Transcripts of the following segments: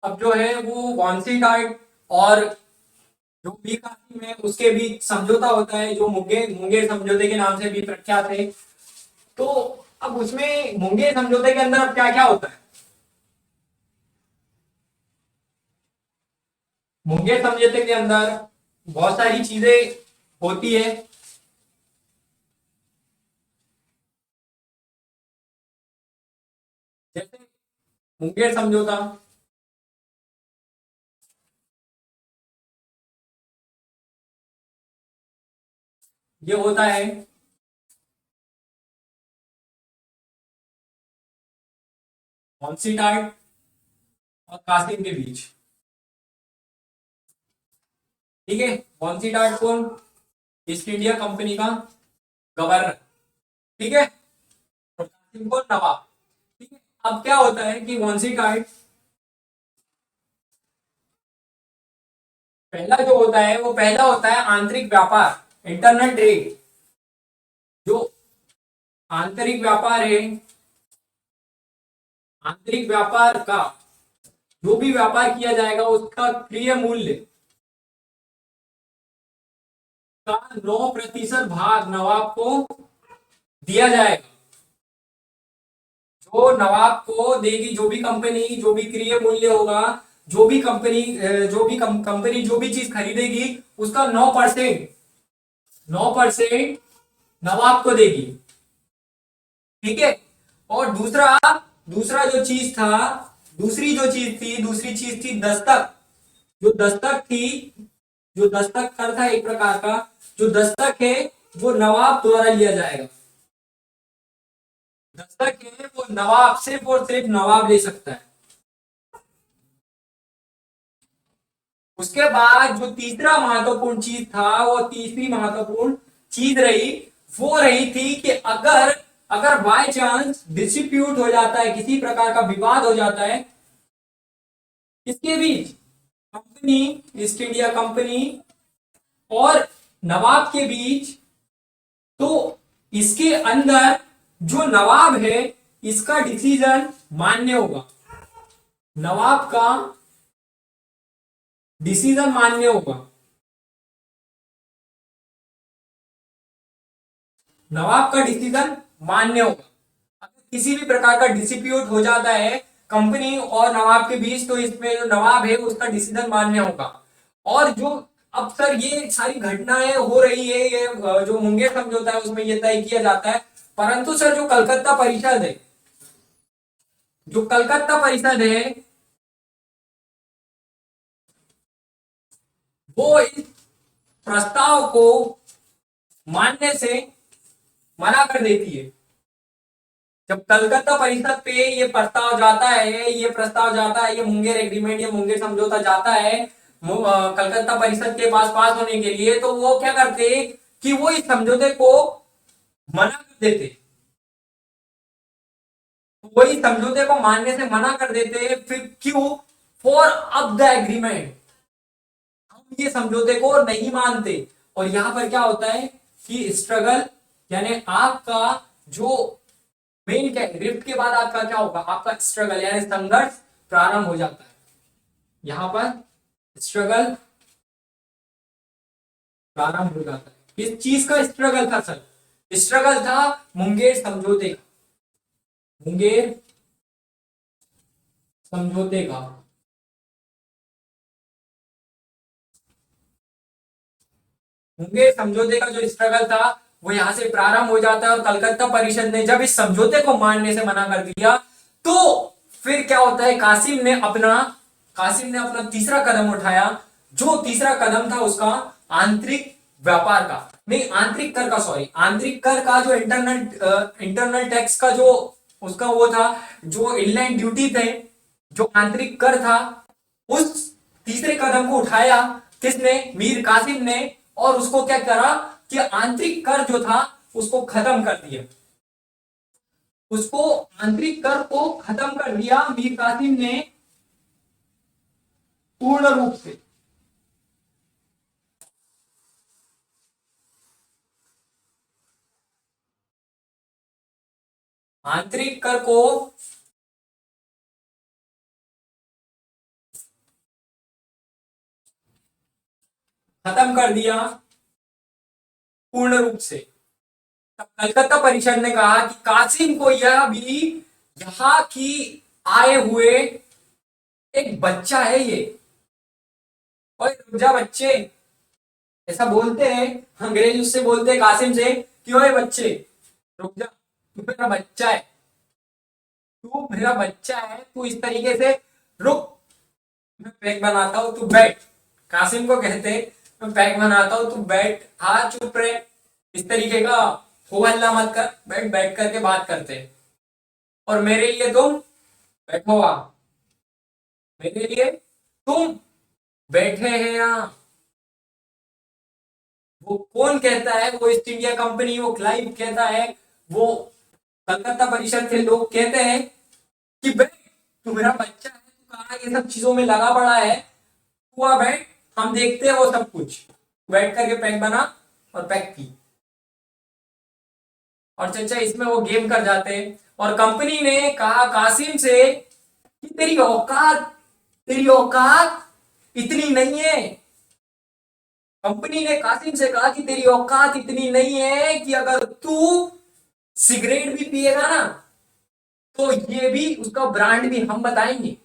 अब जो है वो वांसीटाट और जो मीर कासिम है उसके बीच समझौता होता है, जो मुंगेर मुंगेर समझौते के नाम से भी प्रख्यात है। तो अब उसमें मुंगेर समझौते के अंदर अब क्या क्या होता है? मुंगेर समझौते के अंदर बहुत सारी चीजें होती है। जैसे मुंगेर समझौता ये होता है वांसीटाट और कासिम के बीच। ठीक है, वांसीटाट कौन? ईस्ट इंडिया कंपनी का गवर्नर। ठीक है, और कासिम को नवाब। ठीक है, अब क्या होता है कि वांसीटाट पहला जो होता है वो पहला होता है आंतरिक व्यापार, इंटरनल ट्रेड। जो आंतरिक व्यापार है, आंतरिक व्यापार का जो भी व्यापार किया जाएगा उसका क्रिय मूल्य का 9% भाग नवाब को दिया जाएगा। जो नवाब को देगी, जो भी कंपनी जो भी क्रिय मूल्य होगा, जो भी कंपनी कंपनी जो भी चीज खरीदेगी उसका 9% नवाब को देगी। ठीक है, और दूसरा दूसरा जो चीज था, दूसरी चीज थी दस्तक। जो दस्तक थी, जो दस्तक कर था एक प्रकार का, जो दस्तक है वो नवाब द्वारा लिया जाएगा। दस्तक है वो नवाब, सिर्फ और सिर्फ नवाब ले सकता है। उसके बाद जो तीसरा महत्वपूर्ण चीज था, वो तीसरी महत्वपूर्ण चीज रही, वो रही थी कि अगर अगर बाय चांस डिस्प्यूट हो जाता है, किसी प्रकार का विवाद हो जाता है इसके बीच, कंपनी, ईस्ट इंडिया कंपनी और नवाब के बीच, तो इसके अंदर जो नवाब है इसका डिसीजन मान्य होगा। नवाब का डिसीजन मान्य होगा। नवाब का डिसीजन मान्य होगा। अगर किसी भी प्रकार का डिस्प्यूट हो जाता है कंपनी और नवाब के बीच, तो इसमें जो नवाब है उसका डिसीजन मान्य होगा। और जो अब सर ये सारी घटनाएं हो रही है, ये जो मुंगेर समझौता है उसमें ये तय किया जाता है। परंतु सर जो कलकत्ता परिषद है, जो कलकत्ता परिषद है वो इस प्रस्ताव को मानने से मना कर देती है। जब कलकत्ता परिषद पे ये प्रस्ताव जाता है, ये मुंगेर एग्रीमेंट, ये मुंगेर समझौता जाता है कलकत्ता परिषद के पास होने के लिए, तो वो क्या करते कि वो इस समझौते को मना कर देते। वो इस समझौते को मानने से मना कर देते। फिर क्यों? फॉर अब द एग्रीमेंट, हम ये समझौते को नहीं मानते। और यहां पर क्या होता है कि स्ट्रगल, यानी आपका जो मेन क्या है, रिफ्ट के बाद आपका क्या होगा, आपका स्ट्रगल यानी संघर्ष प्रारंभ हो जाता है। यहां पर स्ट्रगल प्रारंभ हो जाता है। किस चीज का स्ट्रगल था सर? स्ट्रगल था मुंगेर समझौते का। मुंगेर समझौते का। मुंगेर समझौते का जो स्ट्रगल था वो यहां से प्रारंभ हो जाता है। और कलकत्ता परिषद ने जब इस समझौते को मानने से मना कर दिया, तो फिर क्या होता है, कासिम ने अपना तीसरा कदम उठाया। जो तीसरा कदम था उसका आंतरिक व्यापार का, नहीं आंतरिक कर का, सॉरी, आंतरिक कर का जो इंटरनल टैक्स का जो उसका वो था, जो इनलैंड ड्यूटी थे, जो आंतरिक कर था, उस तीसरे कदम को उठाया किसने? मीर कासिम ने। और उसको क्या करा कि आंतरिक कर जो था उसको खत्म कर दिया। उसको आंतरिक कर को खत्म कर दिया मीर कासिम ने पूर्ण रूप से। आंतरिक कर को खत्म कर दिया पूर्ण रूप से। तब कलकत्ता परिषद ने कहा कि कासिम को यह भी यहाँ की आए हुए एक बच्चा है ये। और रुक जा बच्चे, ऐसा बोलते हैं अंग्रेज, उससे बोलते हैं कासिम से कि ओए बच्चे रुक जा, तू मेरा बच्चा है, तू मेरा बच्चा है, तू इस तरीके से रुक, मैं पैक बनाता हूं, तू बैठ। कासिम को कहते मैं पैक बनाता हूं, तू बैठ, हाँ चुप रहे, इस तरीके का हो हल्ला मत कर, बैठ, बैठ करके बात करते हैं। और मेरे लिए तुम बैठो वहां, मेरे लिए तुम बैठे हैं यहाँ। वो कौन कहता है? वो ईस्ट इंडिया कंपनी, वो क्लाइव कहता है, वो कलकत्ता परिषद के लोग कहते हैं कि बैठ, तू मेरा बच्चा है, तू कहाँ ये सब चीजों में लगा पड़ा है, तू आ बैठ, हम देखते हैं वो सब कुछ। बैठ करके पैक बना और पैक की। और चचा इसमें वो गेम कर जाते हैं। और कंपनी ने कहा कासिम से कि तेरी औकात इतनी नहीं है। कंपनी ने कासिम से कहा कि तेरी औकात इतनी नहीं है कि अगर तू सिगरेट भी पिएगा ना तो ये भी उसका ब्रांड भी हम बताएंगे।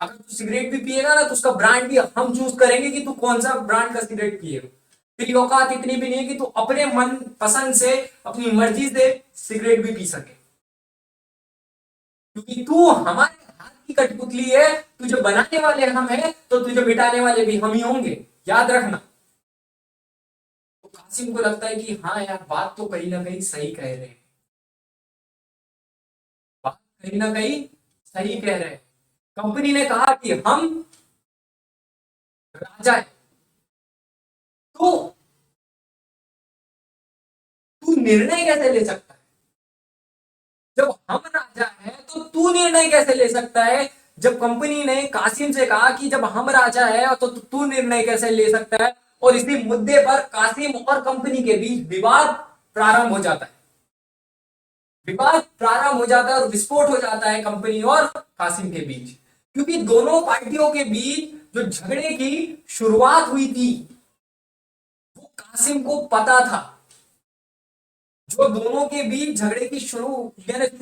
अगर तू सिगरेट भी पिएगा ना तो उसका ब्रांड भी हम चूज करेंगे कि तू कौन सा ब्रांड का सिगरेट पिएगा। तेरी औकात इतनी भी नहीं है कि तू अपने मन पसंद से, अपनी मर्जी से सिगरेट भी पी सके, क्योंकि तू हमारे हाथ की कठपुतली है। तुझे बनाने वाले हम हैं तो तुझे मिटाने वाले भी हम ही होंगे, याद रखना। तो कासिम को लगता है कि हाँ यार, बात तो कहीं ना कहीं सही कह रहे हैं, बात कहीं ना कहीं सही कह रहे हैं। कंपनी ने कहा कि हम राजा है, तो तू निर्णय कैसे ले सकता है? जब हम राजा हैं तो तू निर्णय कैसे ले सकता है? जब कंपनी ने कासिम से कहा कि जब हम राजा है तो तू निर्णय कैसे ले सकता है, और इसी मुद्दे पर कासिम और कंपनी के बीच विवाद प्रारंभ हो जाता है। विवाद प्रारंभ हो जाता है और विस्फोट हो जाता है कंपनी और कासिम के बीच, क्योंकि दोनों पार्टियों के बीच जो झगड़े की शुरुआत हुई थी वो कासिम को पता था। जो दोनों के बीच झगड़े की शुरू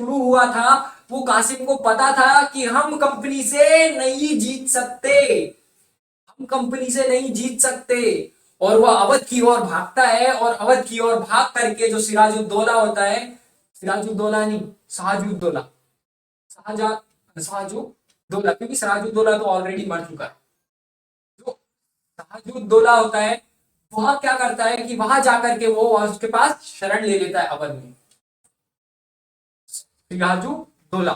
हुआ था वो कासिम को पता था कि हम कंपनी से नहीं जीत सकते, हम कंपनी से नहीं जीत सकते। और वह अवध की ओर भागता है, और अवध की ओर भाग करके जो सिराजुद्दौला होता है, सिराजुद्दौला नहीं, शाहजुद्दौला, शाहजुद्दौला, क्योंकि सिराजुद्दौला तो ऑलरेडी मर चुका है। जो शाहजुद्दौला होता है वह क्या करता है कि वहां जाकर के वो उसके पास शरण ले लेता है अवध में, सिराजुद्दौला,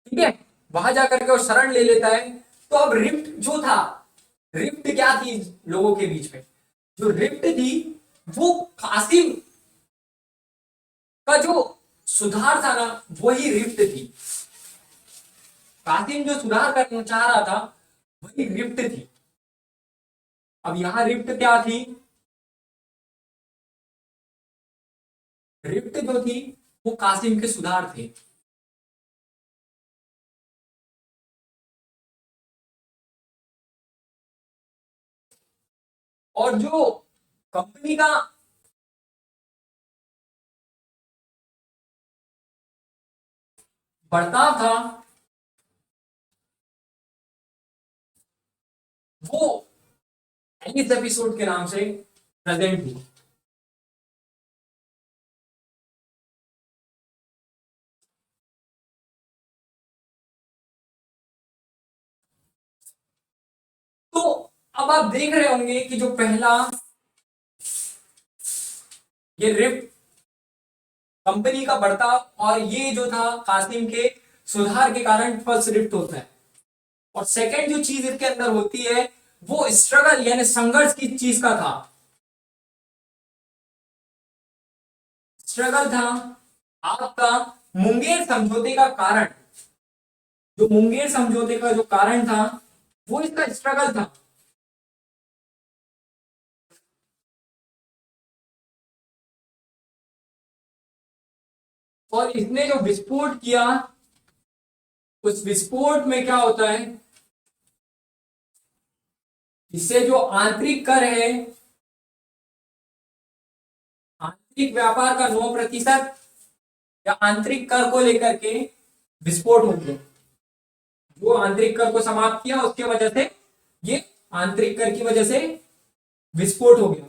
ठीक है, वहां जाकर के वो शरण ले लेता है। तो अब रिफ्ट जो था, रिफ्ट क्या थी लोगों के बीच में? जो रिफ्ट थी वो कासिम का जो सुधार था ना, वही रिफ्ट थी। कासिम जो सुधार करना चाह रहा था वही रिफ्ट थी। अब यहां रिफ्ट क्या थी? रिफ्ट जो थी वो कासिम के सुधार थे। और जो कंपनी का बर्ताव था वो इस एपिसोड के नाम से प्रेजेंट हुआ। तो अब आप देख रहे होंगे कि जो पहला ये रिफ्ट, कंपनी का बर्ताव, और ये जो था कासिम के सुधार के कारण फर्स्ट रिफ्ट होता है। और सेकंड जो चीज इसके अंदर होती है वो स्ट्रगल यानी संघर्ष की चीज का था। स्ट्रगल था आपका मुंगेर समझौते का कारण। जो मुंगेर समझौते का जो कारण था वो इसका स्ट्रगल था। और इसने जो विस्फोट किया, उस विस्फोट में क्या होता है इससे जो आंतरिक कर है, आंतरिक व्यापार का 9% या आंतरिक कर को लेकर के विस्फोट हो गया। जो आंतरिक कर को समाप्त किया उसके वजह से ये आंतरिक कर की वजह से विस्फोट हो गया।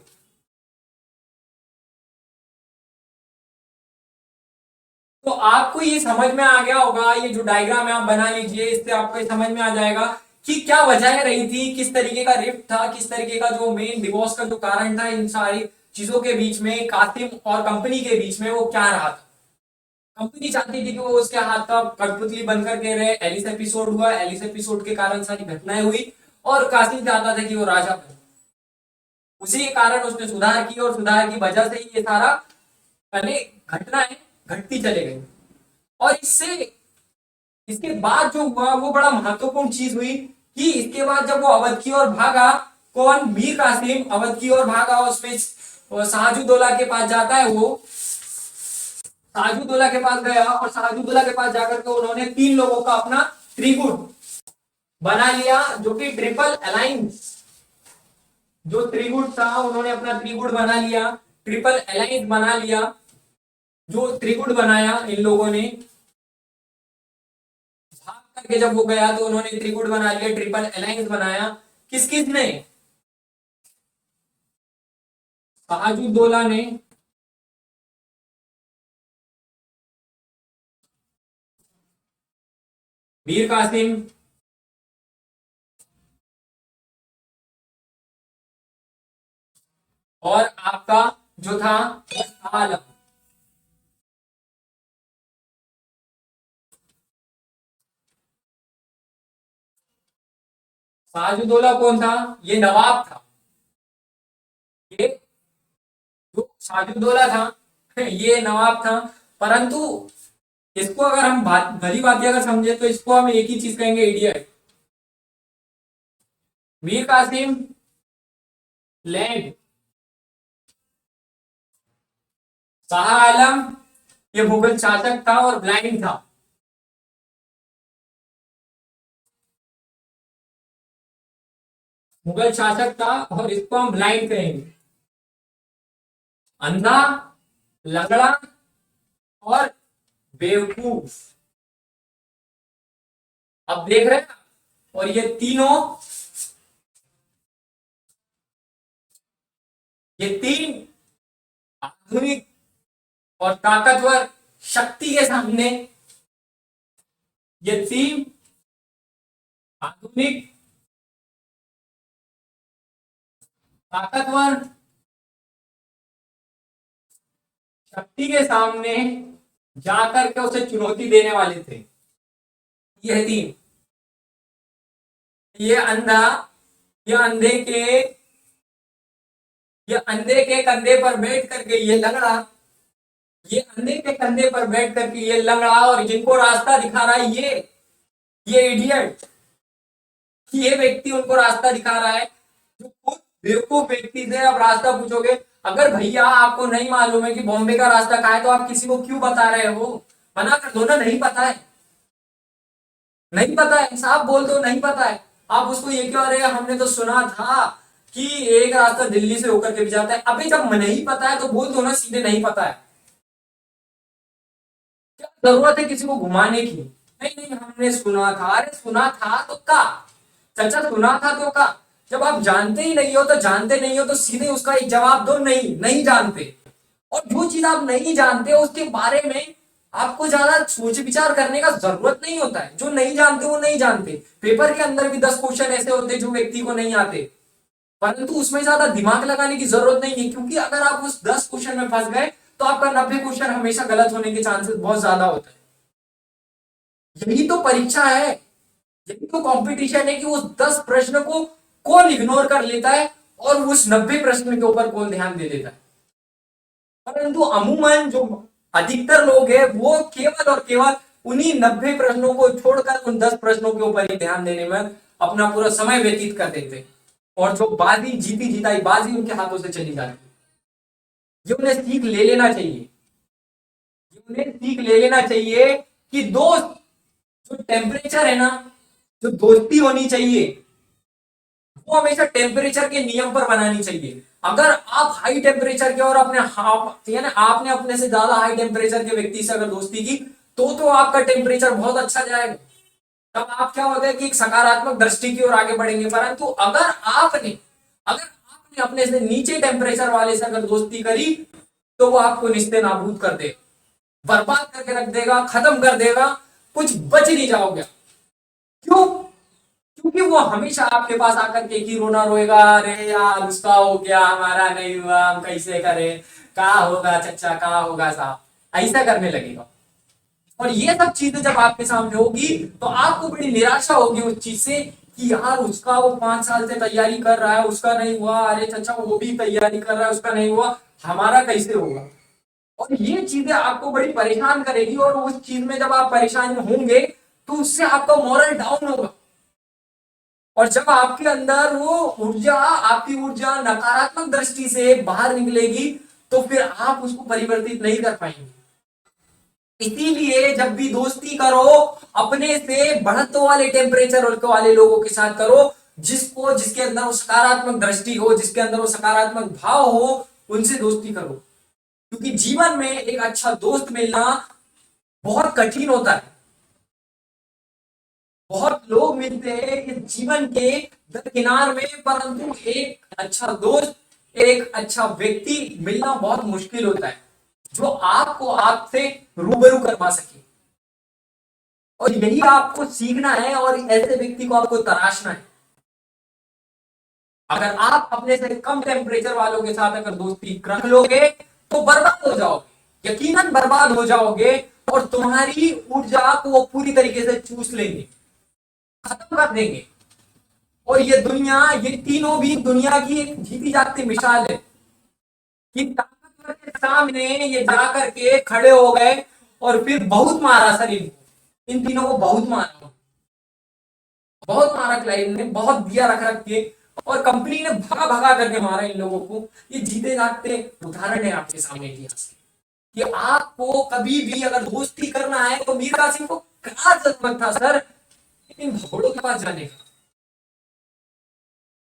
तो आपको ये समझ में आ गया होगा, ये जो डायग्राम है आप बना लीजिए, इससे आपको ये समझ में आ जाएगा कि क्या वजह रही थी, किस तरीके का रिफ्ट था, किस तरीके का जो मेन डिवोर्स का जो कारण था इन सारी चीजों के बीच में, कासिम और कंपनी के बीच में वो क्या रहा था। कंपनी चाहती थी कि वो उसके हाथ का कठपुतली बनकर के रहे। एलिस एपिसोड हुआ, एलिस एपिसोड के कारण सारी घटनाएं हुई और कासिम चाहता था कि वो राजा बने। उसी के कारण उसने सुधार की और सुधार की वजह से ही ये सारा अनेक घटनाएं घटती चले गई। और इससे इसके बाद जो हुआ वो बड़ा महत्वपूर्ण चीज हुई कि इसके बाद जब वो अवध की ओर भागा, कौन, मीर कासिम अवध की ओर भागा, उसमें शाहजूदौला के पास जाता है। वो शाहजूदौला के पास गया और शाहजूदौला के पास जाकर के उन्होंने 3 लोगों का अपना त्रिगुट बना लिया, जो कि ट्रिपल अलायंस, जो त्रिगुट था उन्होंने अपना त्रिगुट बना लिया, ट्रिपल अलायंस बना लिया। जो त्रिगुट बनाया इन लोगों ने, भाग करके जब वो गया तो उन्होंने त्रिगुट बना लिया, ट्रिपल अलायंस बनाया। किस किस ने? शाहजूदौला ने, मीर कासिम और आपका जो था शाह आलम। शाहजूदौला कौन था? ये नवाब था। ये जो शाहजूदौला था ये नवाब था। परंतु इसको अगर हम भली बात अगर समझे तो इसको हम एक ही चीज कहेंगे, इडियट। मीर कासिम लैंड, शाह आलम ये मुगल शासक था और ब्लाइंड था। मुगल शासक था और इसको हम ब्लाइंड कहेंगे, अंधा, लंगड़ा और बेवकूफ। अब देख रहे हैं, और ये तीन आधुनिक और ताकतवर शक्ति के सामने, ये तीन आधुनिक ताकतवर शक्ति के सामने जाकर के उसे चुनौती देने वाले थे। ये तीन, ये अंधा, ये अंधे के कंधे पर बैठ करके ये लंगड़ा, ये अंधे के कंधे पर बैठ करके ये लंगड़ा, और जिनको रास्ता दिखा रहा है ये इडियट। ये व्यक्ति उनको रास्ता दिखा रहा है, जो खुद बेवकूफ व्यक्ति से आप रास्ता पूछोगे। अगर भैया आपको नहीं मालूम है कि बॉम्बे का रास्ता कहाँ है तो आप किसी को क्यों बता रहे हो? मना कर दो ना, नहीं पता है, नहीं पता है, साफ बोल दो नहीं पता है। आप उसको ये क्यों, अरे हमने तो सुना था कि एक रास्ता दिल्ली से होकर के भी जाता है। अभी जब नहीं पता है तो बोल दो ना सीधे, नहीं पता है। क्या जरूरत है किसी को घुमाने की? नहीं नहीं हमने सुना था, अरे सुना था तो का चर्चा, सुना था तो का। जब आप जानते ही नहीं हो तो जानते नहीं हो तो सीधे उसका एक जवाब दो, नहीं नहीं जानते। और जो चीज आप नहीं जानते हो उसके बारे में आपको ज्यादा सोच विचार करने का जरूरत नहीं होता है। जो नहीं जानते वो नहीं जानते। पेपर के अंदर भी 10 क्वेश्चन ऐसे होते हैं जो व्यक्ति को नहीं आते, परंतु उसमें ज्यादा दिमाग लगाने की जरूरत नहीं है, क्योंकि अगर आप उस 10 क्वेश्चन में फंस गए तो आपका 90 क्वेश्चन हमेशा गलत होने के चांसेस बहुत ज्यादा होते हैं। यही तो परीक्षा है, यही तो कंपटीशन है कि उस 10 प्रश्न को कौन इग्नोर कर लेता है और उस 90 प्रश्न के ऊपर कौन ध्यान दे देता है। परंतु अमूमन जो अधिकतर लोग हैं वो केवल और केवल उन्हीं 90 प्रश्नों को छोड़कर उन 10 प्रश्नों के ऊपर ही ध्यान देने में अपना पूरा समय व्यतीत कर देते हैं, और जो बाजी जीती जिताई बाजी उनके हाथों से चली जाती है। ये उन्हें सीख ले लेना चाहिए, ये उन्हें सीख ले लेना चाहिए कि दोस्त जो टेम्परेचर है ना, जो दोस्ती होनी चाहिए वो हमेशा टेम्परेचर के नियम पर बनानी चाहिए। अगर आप हाई टेम्परेचर के और अपने यानी आपने अपने से ज्यादा हाई टेम्परेचर के व्यक्ति से अगर दोस्ती की तो आपका टेम्परेचर बहुत अच्छा जाएगा। तब आप क्या होगा कि एक सकारात्मक दृष्टि की ओर आगे बढ़ेंगे। परंतु अगर आपने अपने से नीचे टेम्परेचर वाले से अगर दोस्ती करी तो वो आपको निस्ते नाबूद कर देगा, बर्बाद करके रख देगा, खत्म कर देगा, कुछ बच नहीं जाओगे। क्यों? क्योंकि वो हमेशा आपके पास आकर के ही रोना रोएगा, अरे यार उसका हो गया हमारा नहीं हुआ, हम कैसे करें, कहा होगा चचा, कहा होगा साहब, ऐसा करने लगेगा। और ये सब चीजें जब आपके सामने होगी तो आपको बड़ी निराशा होगी उस चीज से कि यार उसका वो 5 साल से तैयारी कर रहा है, उसका नहीं हुआ, अरे चचा वो भी तैयारी कर रहा है, उसका नहीं हुआ, हमारा कैसे होगा। और ये चीजें आपको बड़ी परेशान करेगी और उस चीज में जब आप परेशान होंगे तो उससे आपका मोरल डाउन होगा। और जब आपके अंदर वो ऊर्जा, आपकी ऊर्जा नकारात्मक दृष्टि से बाहर निकलेगी तो फिर आप उसको परिवर्तित नहीं कर पाएंगे। इसीलिए जब भी दोस्ती करो अपने से बढ़त वाले टेम्परेचर वाले लोगों के साथ करो, जिसके अंदर वो सकारात्मक दृष्टि हो, जिसके अंदर वो सकारात्मक भाव हो, उनसे दोस्ती करो। क्योंकि जीवन में एक अच्छा दोस्त मिलना बहुत कठिन होता है। बहुत लोग मिलते हैं इस जीवन के दरकिनार में, परंतु एक अच्छा दोस्त, एक अच्छा व्यक्ति मिलना बहुत मुश्किल होता है जो आपको आपसे रूबरू करवा सके। और यही आपको सीखना है और ऐसे व्यक्ति को आपको तराशना है। अगर आप अपने से कम टेम्परेचर वालों के साथ अगर दोस्ती रख लोगे तो बर्बाद हो जाओगे, यकीनन बर्बाद हो जाओगे। और तुम्हारी ऊर्जा को वो पूरी तरीके से चूस लेंगे, खत्म कर देंगे। और ये दुनिया, ये तीनों भी दुनिया की एक जीती जागती मिसाल है कि ताकतवर के सामने ये जाकर के खड़े हो गए और फिर बहुत मारा शरीर को, इन तीनों को बहुत मारा, बहुत मारा, क्लाइंट ने बहुत दिया रख रख के, और कंपनी ने भगा भगा करके मारा इन लोगों को। ये जीते जागते उदाहरण है आपके सामने इतिहास के कि आपको कभी भी अगर दोस्ती करना है तो मीर कासिम को क्या जरूरत था सर इन भगोड़ों के पास जाने का,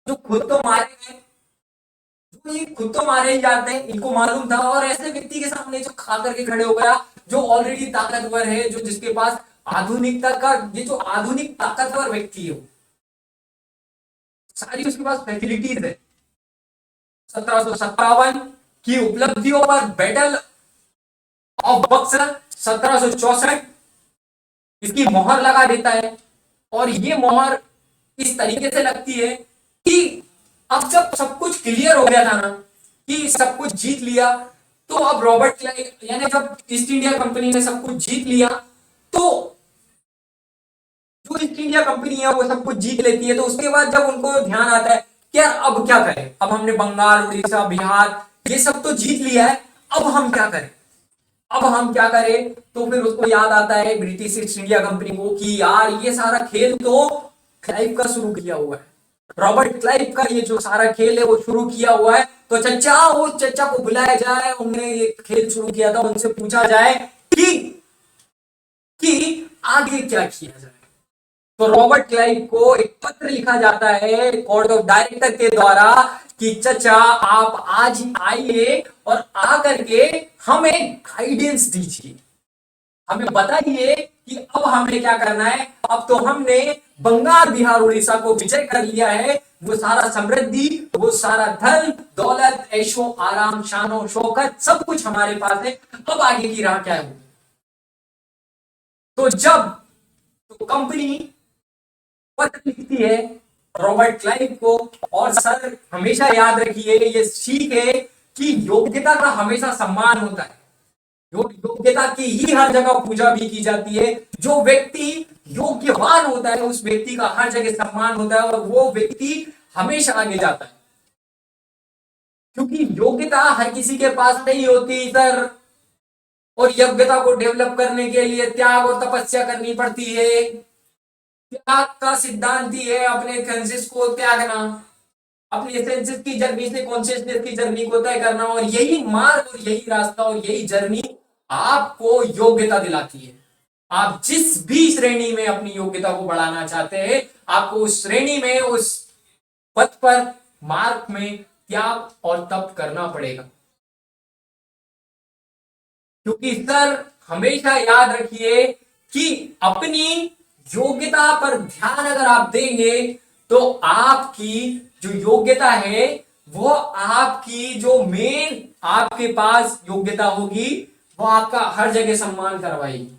जो खुद तो मारे गए, जो ये खुद तो मारे ही जाते हैं, इनको मालूम था। और ऐसे व्यक्ति के सामने जो खा करके खड़े हो गया, जो ऑलरेडी ताकतवर है, जो जिसके पास आधुनिकता का, ये जो आधुनिक ताकतवर व्यक्ति है, सारी उसके पास फैसिलिटीज है। 1757 की उपलब्धियों पर बैटल ऑफ बक्सर 1764 इसकी मोहर लगा देता है। और ये मोहर इस तरीके से लगती है कि अब जब सब कुछ क्लियर हो गया था ना, कि सब कुछ जीत लिया, तो अब रॉबर्ट क्लाइव, यानी जब ईस्ट इंडिया कंपनी ने सब कुछ जीत लिया, तो जो ईस्ट इंडिया कंपनी है वो सब कुछ जीत लेती है, तो उसके बाद जब उनको ध्यान आता है कि यार अब क्या करें, अब हमने बंगाल, उड़ीसा, बिहार ये सब तो जीत लिया है, अब हम क्या करें, अब हम क्या करें। तो फिर उसको याद आता है ब्रिटिश ईस्ट इंडिया कंपनी को कि यार ये सारा खेल तो क्लाइव का शुरू किया हुआ है, रॉबर्ट क्लाइव का ये जो सारा खेल है वो शुरू किया हुआ है। तो चचा, वो चचा को बुलाया जाए, उन्होंने ये खेल शुरू किया था, उनसे पूछा जाए कि आगे क्या किया जाए। तो रॉबर्ट क्लाइव को एक पत्र लिखा जाता है बोर्ड ऑफ डायरेक्टर के द्वारा कि चचा आप आज आइए और आकर के हमें गाइडेंस दीजिए, हमें बताइए कि अब हमें क्या करना है। अब तो हमने बंगाल, बिहार, उड़ीसा को विजय कर लिया है, वो सारा समृद्धि, वो सारा धन दौलत, ऐशो आराम, शानो शौकत सब कुछ हमारे पास है, अब आगे की राह क्या है। तो जब तो कंपनी पत्र लिखती है रॉबर्ट क्लाइव को, और सर हमेशा याद रखिए ये सीख है कि योग्यता का हमेशा सम्मान होता है, योग्यता की ही हर जगह पूजा भी की जाती है। जो व्यक्ति योग्यवान होता है उस व्यक्ति का हर जगह सम्मान होता है और वो व्यक्ति हमेशा आगे जाता है, क्योंकि योग्यता हर किसी के पास नहीं होती सर। और योग्यता को डेवलप करने के लिए त्याग और तपस्या करनी पड़ती है। त्याग का सिद्धांत ही है अपने सेंसेस को त्यागना, अपने सेंसेस की जर्नी से कॉन्शियसनेस की जर्नी को तय करना। और यही मार्ग और यही रास्ता और यही जर्नी आपको योग्यता दिलाती है। आप जिस भी श्रेणी में अपनी योग्यता को बढ़ाना चाहते हैं, आपको उस श्रेणी में, उस पथ पर मार्ग में त्याग और तप करना पड़ेगा। क्योंकि सर हमेशा याद रखिए कि अपनी योग्यता पर ध्यान अगर आप देंगे तो आपकी जो योग्यता है वो आपकी जो मेन आपके पास योग्यता होगी वो आपका हर जगह सम्मान करवाएगी।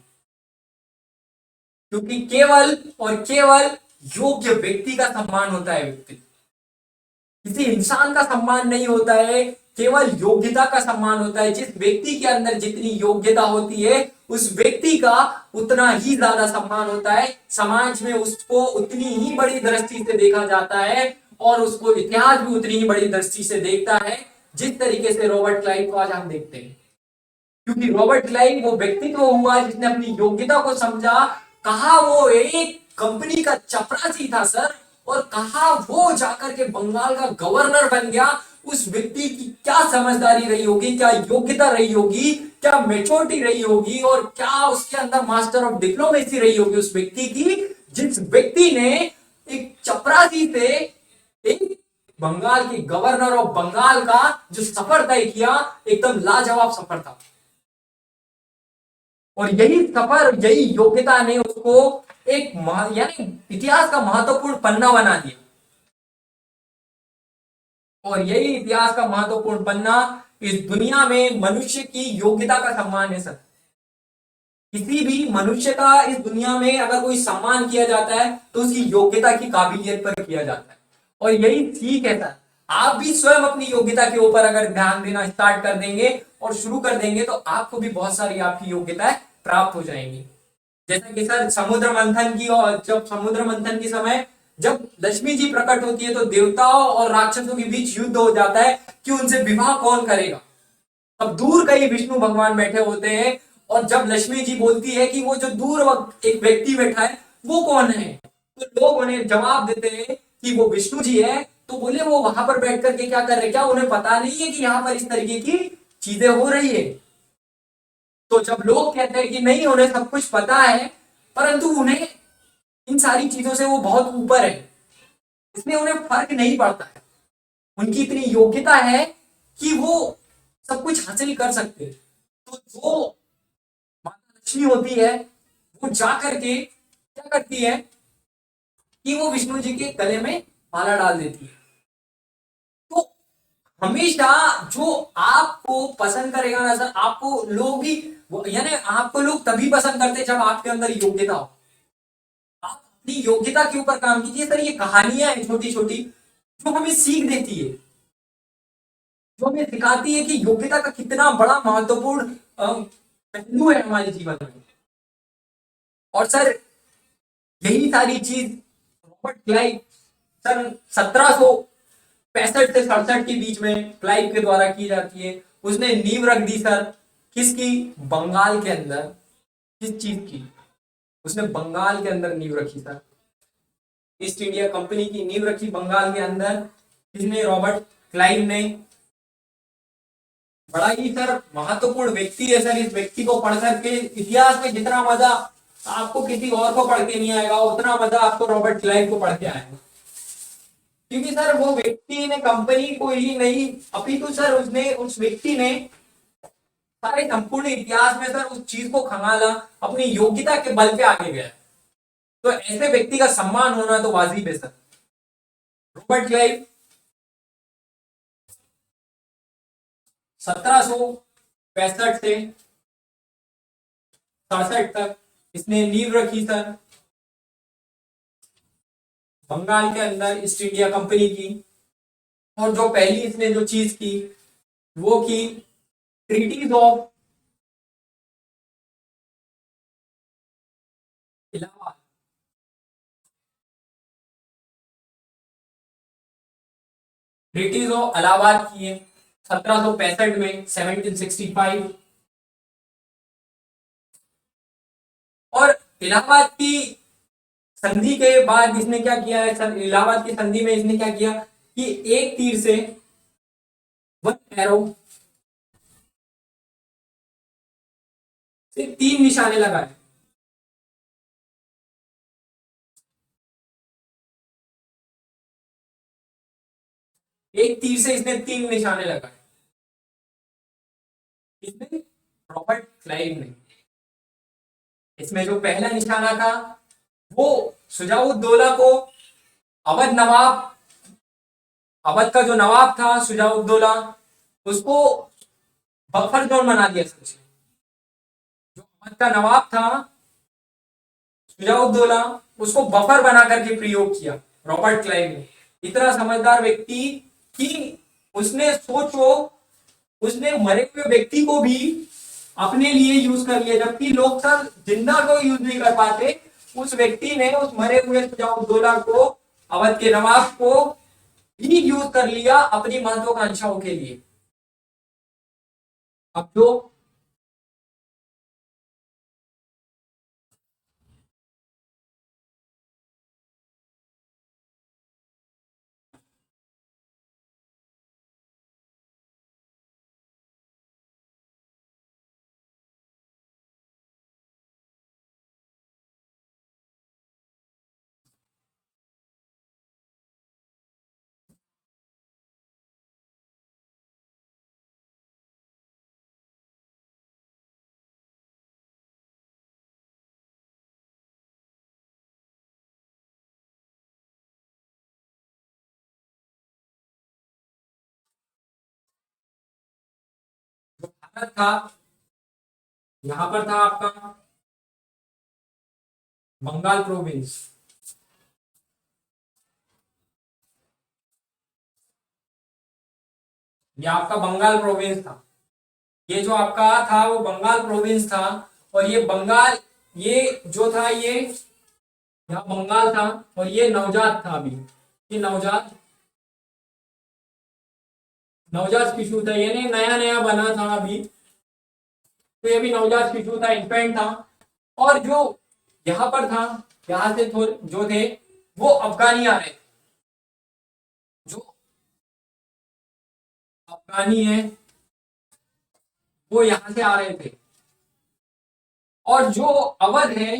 क्योंकि केवल और केवल योग्य व्यक्ति का सम्मान होता है, व्यक्ति किसी इंसान का सम्मान नहीं होता है, केवल योग्यता का सम्मान होता है। जिस व्यक्ति के अंदर जितनी योग्यता होती है उस व्यक्ति का उतना ही ज्यादा सम्मान होता है, समाज में उसको उतनी ही बड़ी दृष्टि से देखा जाता है और उसको इतिहास भी उतनी ही बड़ी दृष्टि से देखता है जिस तरीके से रॉबर्ट क्लाइव को आज हम देखते हैं। क्योंकि रॉबर्ट क्लाइव वो व्यक्तित्व हुआ जिसने अपनी योग्यता को समझा। कहा वो एक कंपनी का चपरासी था सर, और कहा वो जाकर के बंगाल का गवर्नर बन गया। उस व्यक्ति की क्या समझदारी रही होगी, क्या योग्यता रही होगी, क्या मेच्योरिटी रही होगी और क्या उसके अंदर मास्टर ऑफ डिप्लोमेसी रही होगी उस व्यक्ति की, जिस व्यक्ति ने एक चपरासी से एक बंगाल के गवर्नर ऑफ बंगाल का जो सफर तय किया, एकदम लाजवाब सफर था। और यही सफर, यही योग्यता ने उसको एक यानी इतिहास का महत्वपूर्ण पन्ना बना दिया। और यही इतिहास का महत्वपूर्ण पन्ना इस दुनिया में मनुष्य की योग्यता का सम्मान है सर। किसी भी मनुष्य का इस दुनिया में अगर कोई सम्मान किया जाता है तो उसकी योग्यता की काबिलियत पर किया जाता है। और यही ठीक है सर, आप भी स्वयं अपनी योग्यता के ऊपर अगर ध्यान देना स्टार्ट कर देंगे और शुरू कर देंगे तो आपको भी बहुत सारी आपकी योग्यताएं प्राप्त हो जाएंगी। जैसा कि सर समुद्र मंथन की, और जब समुद्र मंथन के समय जब लक्ष्मी जी प्रकट होती है तो देवताओं और राक्षसों के बीच युद्ध हो जाता है कि उनसे विवाह कौन करेगा। अब दूर कहीं विष्णु भगवान बैठे होते हैं और जब लक्ष्मी जी बोलती है कि वो जो दूर एक व्यक्ति बैठा है वो कौन है, तो लोग उन्हें जवाब देते हैं कि वो विष्णु जी है। तो बोले वो वहां पर बैठ करके क्या कर रहे, क्या उन्हें पता नहीं है कि यहाँ पर इस तरीके की चीजें हो रही है। तो जब लोग कहते हैं कि नहीं उन्हें सब कुछ पता है परंतु उन्हें इन सारी चीजों से वो बहुत ऊपर है, इसलिए उन्हें फर्क नहीं पड़ता है, उनकी इतनी योग्यता है कि वो सब कुछ हासिल कर सकते हैं। तो जो माता लक्ष्मी होती है वो जा करके क्या करती है कि वो विष्णु जी के गले में माला डाल देती है। तो हमेशा जो आपको पसंद करेगा ना सर, आपको लोग भी यानी आपको लोग तभी पसंद करते हैं जब आपके अंदर योग्यता हो। आप अपनी योग्यता के ऊपर काम कीजिए सर। ये कहानियां हैं छोटी छोटी जो हमें सीख देती है, जो हमें सिखाती है कि योग्यता का कितना बड़ा महत्वपूर्ण पहलू है हमारे जीवन में। और सर यही सारी चीज रॉबर्ट क्लाइव सन 1765 से 67 के बीच में क्लाइव के द्वारा की जाती है। उसने नींव रख दी सर, किसकी, बंगाल के अंदर। किस चीज की, उसने बंगाल के अंदर नींव रखी सर। ईस्ट इंडिया कंपनी की नींव रखी बंगाल के अंदर। किसने, रॉबर्ट क्लाइव ने। बड़ा ही सर महत्वपूर्ण व्यक्ति है सर। इस व्यक्ति को पढ़ करके इतिहास में जितना मजा आपको किसी और को पढ़ के नहीं आएगा उतना मजा आपको रॉबर्ट क्लाइव को पढ़ के आएगा। क्योंकि सर वो व्यक्ति ने कंपनी को ही नहीं अपितु सर उसने उस व्यक्ति ने सारे संपूर्ण इतिहास में सर उस चीज को खंगाला, अपनी योग्यता के बल पे आगे गया। तो ऐसे व्यक्ति का सम्मान होना तो वाजिब है सर। रॉबर्ट क्लाइव 1765 से 67 तक इसने नींव रखी सर बंगाल के अंदर ईस्ट इंडिया कंपनी की। और जो पहली इसने जो चीज की वो की treaties of Allahabad. Treaties of Allahabad की है 1765 में, 1765। और इलाहाबाद की संधि के बाद इसने क्या किया है, इलाहाबाद की संधि में इसने क्या किया कि एक तीर से वन एरो से 3 निशाने लगाए। एक तीर से इसने 3 निशाने लगाए। इसने, रॉबर्ट क्लाइव ने। इसमें जो पहला निशाना था वो शुजाउद्दौला को, अवध नवाब, अवध का जो नवाब था शुजाउद्दौला, उसको बफर जोन बना दिया। सोचिए, जो अवध का नवाब था शुजाउद्दौला, उसको बफर बना करके प्रयोग किया रॉबर्ट क्लाइव ने। इतना समझदार व्यक्ति कि उसने, सोचो, उसने मरे हुए व्यक्ति को भी अपने लिए यूज कर लिया, जबकि लोग सब जिंदा को यूज नहीं कर पाते। उस व्यक्ति ने उस मरे हुए शुजाउद्दौला को, अवध के नवाब को भी यूज कर लिया अपनी महत्वाकांक्षाओं के लिए। अब जो भारत था, यहां पर था आपका बंगाल प्रोविंस। ये आपका बंगाल प्रोविंस था। ये जो आपका था वो बंगाल प्रोविंस था। और ये बंगाल, ये जो था ये यहाँ बंगाल था। और ये नवजात था अभी, ये नवजात, नवजात शिशु था, यानी नया नया बना था अभी। तो ये भी नवजात शिशु था, इन्फेंट था। और जो यहाँ पर था, यहाँ से थोड़े जो थे वो अफगानी आ रहे थे। जो अफगानी है वो यहाँ से आ रहे थे। और जो अवध है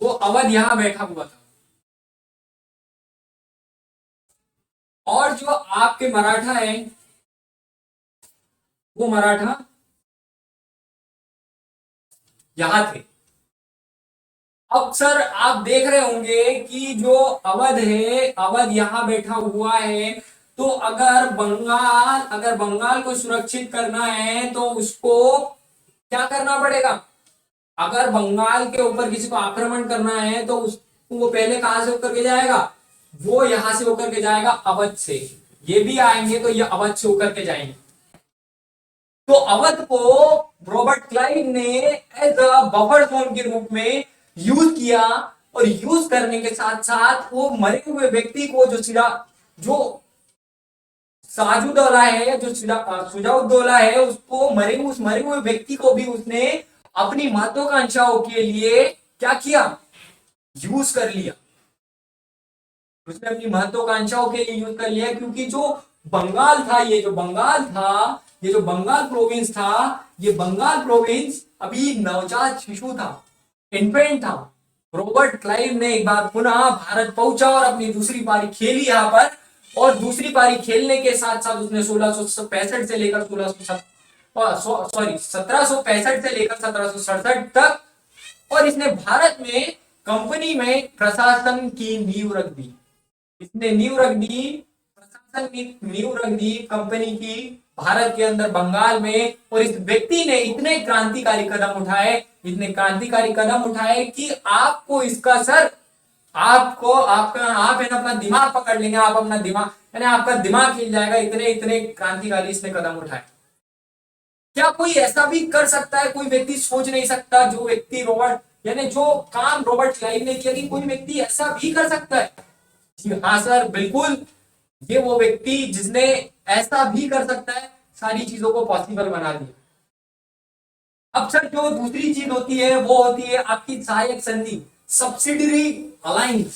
वो अवध यहाँ बैठा हुआ था। और जो आपके मराठा है वो मराठा यहाँ थे। अब सर आप देख रहे होंगे कि जो अवध है, अवध यहां बैठा हुआ है। तो अगर बंगाल को सुरक्षित करना है तो उसको क्या करना पड़ेगा? अगर बंगाल के ऊपर किसी को आक्रमण करना है तो उसको वो पहले कहां से होकर के जाएगा? वो यहां से होकर के जाएगा अवध से। ये भी आएंगे तो ये अवध से होकर के जाएंगे। तो अवध को रॉबर्ट क्लाइव ने एज अ बफर जोन के रूप में यूज किया। और यूज करने के साथ साथ वो मरे हुए व्यक्ति को, जो साजुद्दौला है, जो सुजाउद्दौला है, उसको उस मरे हुए व्यक्ति को भी उसने अपनी महत्वाकांक्षाओं के लिए क्या किया? यूज कर लिया। उसने अपनी महत्वाकांक्षाओं के लिए यूज कर लिया, क्योंकि जो बंगाल था, ये जो बंगाल था, ये जो बंगाल प्रोविंस था, ये बंगाल प्रोविंस अभी नवजात शिशु था, इन्फेंट था। रॉबर्ट क्लाइव ने एक बार पुनः भारत पहुंचा और अपनी दूसरी पारी खेली यहां पर। और दूसरी पारी खेलने के साथ साथ उसने 1665 से लेकर 1765 से लेकर 1767 तक, और इसने भारत में कंपनी में प्रशासन की नींव रख दी। इसने नींव रख दी, प्रशासन की नींव रख दी कंपनी की, भारत के अंदर बंगाल में। और इस व्यक्ति ने इतने क्रांतिकारी कदम उठाए, इतने क्रांतिकारी कदम उठाए कि आपको इसका सर, आपको आपका आप है ना अपना दिमाग पकड़ लेंगे। आप अपना दिमाग, यानी आपका दिमाग हिल जाएगा, इतने इतने क्रांतिकारी इसने कदम उठाए। क्या कोई ऐसा भी कर सकता है? कोई व्यक्ति सोच नहीं सकता जो व्यक्ति रॉबर्ट, यानी जो काम रॉबर्ट क्लाइव ने किया, कि कोई व्यक्ति ऐसा भी कर सकता है? जी हाँ सर, बिल्कुल। ये वो व्यक्ति जिसने ऐसा भी कर सकता है, सारी चीजों को पॉसिबल बना दिया। अब सर जो दूसरी चीज होती है वो होती है आपकी सहायक संधि, सब्सिडरी अलायंस,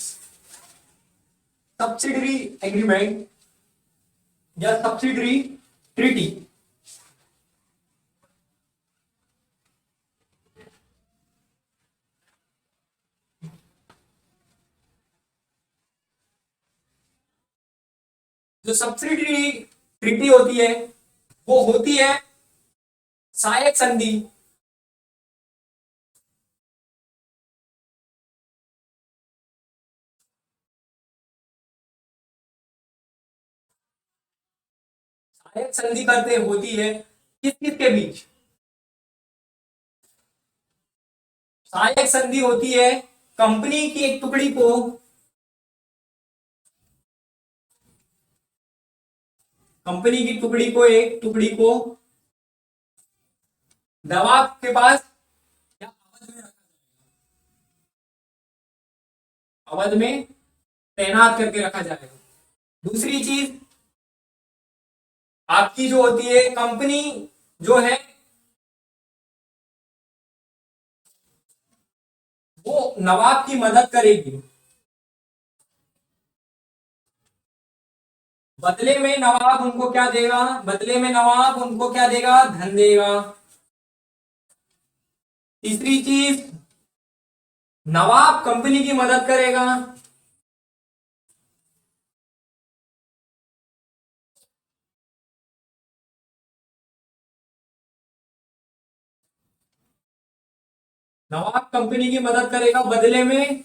सब्सिडरी एग्रीमेंट या सब्सिडरी ट्रीटी। जो सब्सिडरी ट्रीटी होती है वो होती है सहायक संधि। सहायक संधि करते होती है किस किस के बीच? सहायक संधि होती है कंपनी की एक टुकड़ी को, कंपनी की टुकड़ी को, एक टुकड़ी को दबाव के पास या अवध में तैनात करके रखा जाएगा। दूसरी चीज आपकी जो होती है कंपनी जो है वो नवाब की मदद करेगी, बदले में नवाब उनको क्या देगा? बदले में नवाब उनको क्या देगा? धन देगा। तीसरी चीज नवाब कंपनी की मदद करेगा, नवाब कंपनी की मदद करेगा, बदले में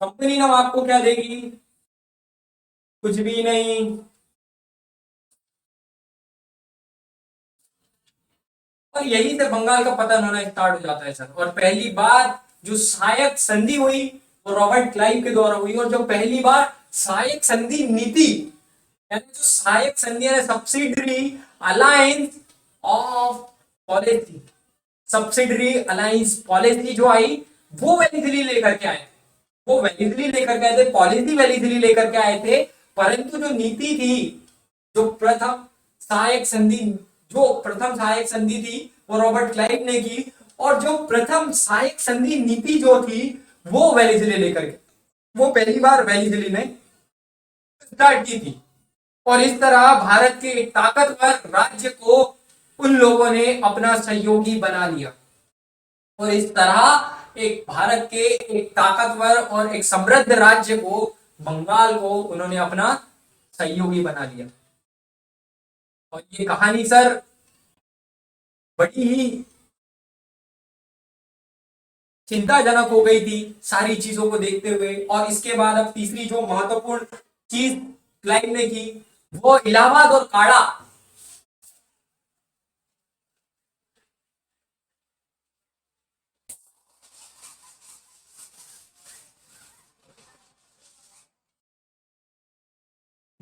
कंपनी नवाब को क्या देगी? कुछ भी नहीं। और यही से बंगाल का पतन होना स्टार्ट हो जाता है सर। और पहली बार जो सहायक संधि हुई वो रॉबर्ट क्लाइव के द्वारा हुई, और जो पहली बार सहायक संधि नीति यानी जो सहायक संधि है subsidiary alliance of policy, subsidiary alliance policy जो आई वो वेलिजली लेकर के आए थे, वो वेलिजली लेकर के आए थे, पॉलिसी वेलिजली लेकर के आए थे। परंतु जो नीति थी, जो प्रथम सहायक संधि, जो प्रथम सहायक संधि थी वो रॉबर्ट क्लाइव ने की, और जो प्रथम सहायक संधि नीति जो थी वो वेलिजली लेकर के, वो पहली बार वेलिजली ने स्टार्ट की थी। और इस तरह भारत के एक ताकतवर राज्य को उन लोगों ने अपना सहयोगी बना लिया, और इस तरह एक भारत के एक ताकतवर और एक समृद्ध राज्य को, बंगाल को, उन्होंने अपना सहयोगी बना लिया। और ये कहानी सर बड़ी ही चिंताजनक हो गई थी सारी चीजों को देखते हुए। और इसके बाद अब तीसरी जो महत्वपूर्ण चीज क्लाइव ने की वो इलाहाबाद और काड़ा,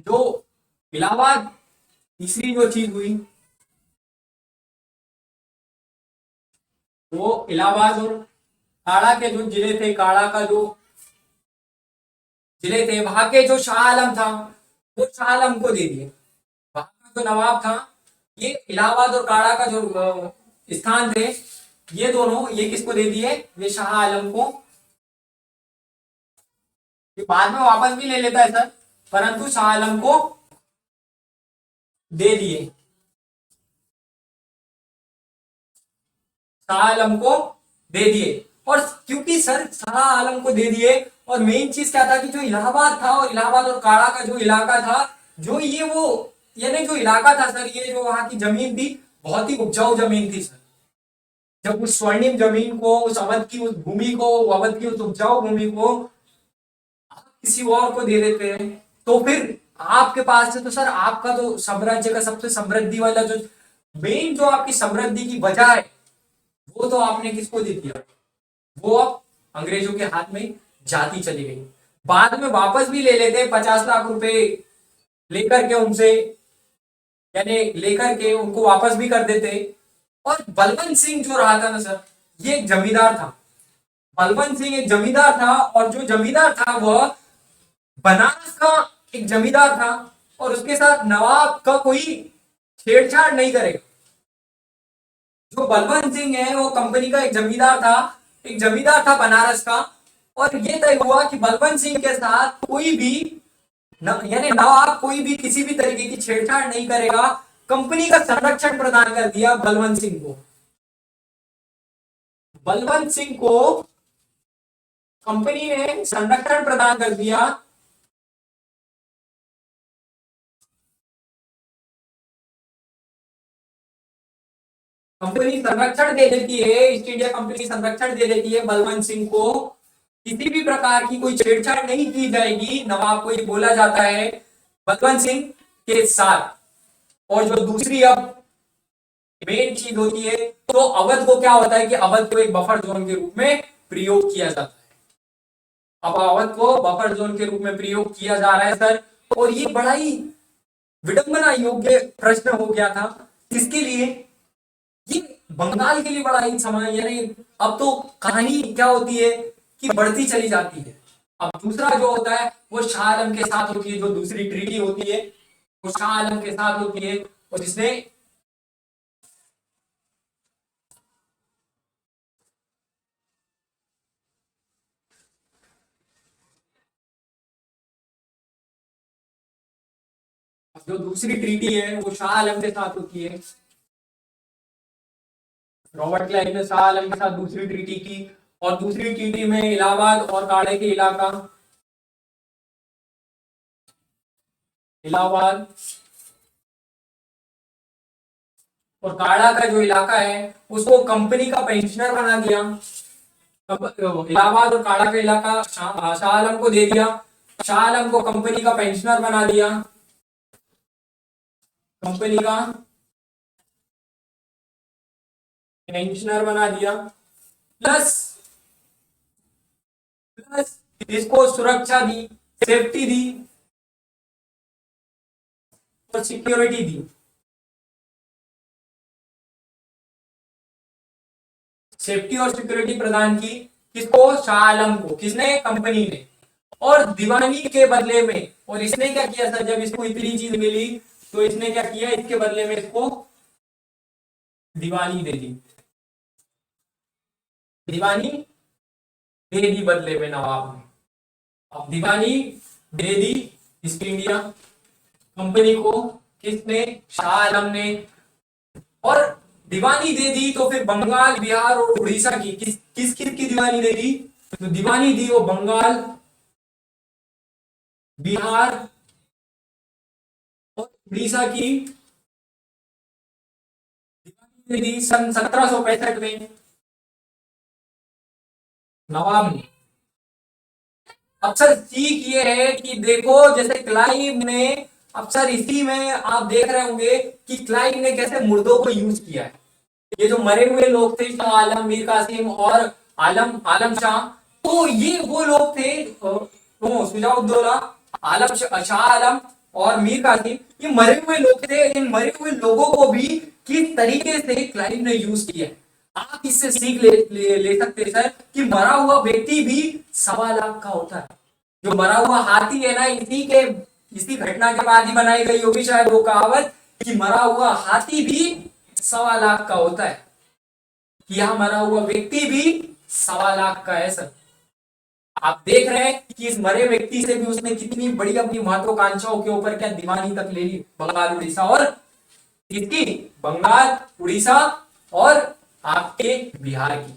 जो इलाहाबाद तीसरी जो चीज हुई वो इलाहाबाद और काड़ा के जो जिले थे, काड़ा का जो जिले थे वहां के जो शाह आलम था वो शाह आलम को दे दिए। वहां का जो नवाब था, ये इलाहाबाद और काड़ा का जो स्थान थे, ये दोनों ये किसको दे दिए? ये शाह आलम को। ये बाद में वापस भी ले लेता है सर, परंतु शाह आलम को दे दिए, शाह आलम को दे दिए। और क्योंकि सर शाह आलम को दे दिए, और मेन चीज क्या था कि जो इलाहाबाद था और इलाहाबाद और काड़ा का जो इलाका था, जो ये वो यानी जो इलाका था सर, ये जो वहां की जमीन थी बहुत ही उपजाऊ जमीन थी सर। जब उस स्वर्णिम जमीन को, उस अवध की उस भूमि को, अवध की उस उपजाऊ भूमि को आप किसी और को दे देते हैं, तो फिर आपके पास से तो सर आपका तो साम्राज्य का सबसे समृद्धि वाला जो मेन जो आपकी समृद्धि की वजह है वो तो आपने किसको दे दिया? वो अब अंग्रेजों के हाथ में जाती चली गई। बाद में वापस भी ले लेते 50 लाख रुपए लेकर के उनसे, यानी लेकर के उनको वापस भी कर देते। और बलवंत सिंह जो रहा था ना सर, ये एक जमींदार था। बलवंत सिंह एक जमींदार था, और जो जमींदार था वह बनारस का एक जमींदार था, और उसके साथ नवाब का कोई छेड़छाड़ नहीं करेगा। जो बलवंत सिंह है वो कंपनी का एक जमींदार था, एक जमींदार था बनारस का। और ये तय हुआ कि बलवंत सिंह के साथ कोई भी यानी नवाब कोई भी किसी भी तरीके की छेड़छाड़ नहीं करेगा। कंपनी का संरक्षण प्रदान कर दिया बलवंत सिंह को। बलवंत सिंह को कंपनी ने संरक्षण प्रदान कर दिया, कंपनी संरक्षण दे देती है, ईस्ट इंडिया कंपनी संरक्षण दे देती है बलवंत सिंह को, किसी भी प्रकार की कोई छेड़छाड़ नहीं की जाएगी, नवाब को ये बोला जाता है बलवंत सिंह के साथ। और जो दूसरी अब मेन चीज होती है, तो अवध को क्या होता है कि अवध को एक बफर जोन के रूप में प्रयोग किया जाता है। अब अवध को बफर जोन के रूप में प्रयोग किया जा रहा है सर, और ये बड़ा ही विडंबना योग्य प्रश्न हो गया था। किसके लिए? ये बंगाल के लिए बड़ा ही समय, यानी अब तो कहानी क्या होती है कि बढ़ती चली जाती है। अब दूसरा जो होता है वो शाह आलम के साथ होती है, जो दूसरी ट्रीटी होती है वो शाह आलम के साथ होती है, और जिसने जो दूसरी ट्रीटी है वो शाह आलम के साथ होती है। रॉबर्ट क्लाइव ने शाह आलम के साथ दूसरी ट्रीटी की, और दूसरी ट्रीटी में इलाहाबाद और काड़े के इलाका, इलाहाबाद और काड़ा का जो इलाका है उसको कंपनी का पेंशनर बना दिया। इलाहाबाद और काड़ा का इलाका शाह आलम को दे दिया, शाह आलम को कंपनी का पेंशनर बना दिया, कंपनी का पेंशनर बना दिया, प्लस प्लस इसको सुरक्षा दी, सेफ्टी दी और सिक्योरिटी दी। सेफ्टी और सिक्योरिटी प्रदान की किसको? शाह आलम को। किसने? कंपनी ने। और दीवानी के बदले में, और इसने क्या किया सर, जब इसको इतनी चीज मिली तो इसने क्या किया, इसके बदले में इसको दीवानी दे दी, दीवानी दे दी बदले में नवाब ने। अब दीवानी दे दी ईस्ट इंडिया कंपनी को, किसने? शाह आलम ने। और दीवानी दे दी तो फिर बंगाल, बिहार और उड़ीसा की किस की दीवानी दे दी? तो दीवानी दी वो बंगाल, बिहार और उड़ीसा की दीवानी दे दी सन 1765 में नवाब ने। अक्सर सीख ये है कि देखो, जैसे क्लाइव ने, अक्सर इसी में आप देख रहे होंगे कि क्लाइव ने कैसे मुर्दों को यूज किया है। ये जो मरे हुए लोग थे, शाह आलम, मीर कासिम और आलम शाह, तो ये वो लोग थे, तो सुजाउद्दौला, शाह आलम और मीर कासिम, ये मरे हुए लोग थे। इन मरे हुए लोगों को भी किस तरीके से क्लाइव ने यूज किया है, आप इससे सीख ले सकते हैं सर, कि मरा हुआ व्यक्ति भी 1.25 लाख का होता है। जो मरा हुआ हाथी है ना, इसी घटना के बाद ही बनाई गई होगी शायद वो कहावत, कि मरा हुआ हाथी भी 1.25 लाख का होता है, कि यहां मरा हुआ व्यक्ति भी 1.25 लाख का है सर। आप देख रहे हैं कि इस मरे व्यक्ति से भी उसने कितनी बड़ी अपनी महत्वाकांक्षाओं के ऊपर क्या दीवानी तक ले ली, बंगाल उड़ीसा और इसकी, बंगाल उड़ीसा और आपके बिहार की।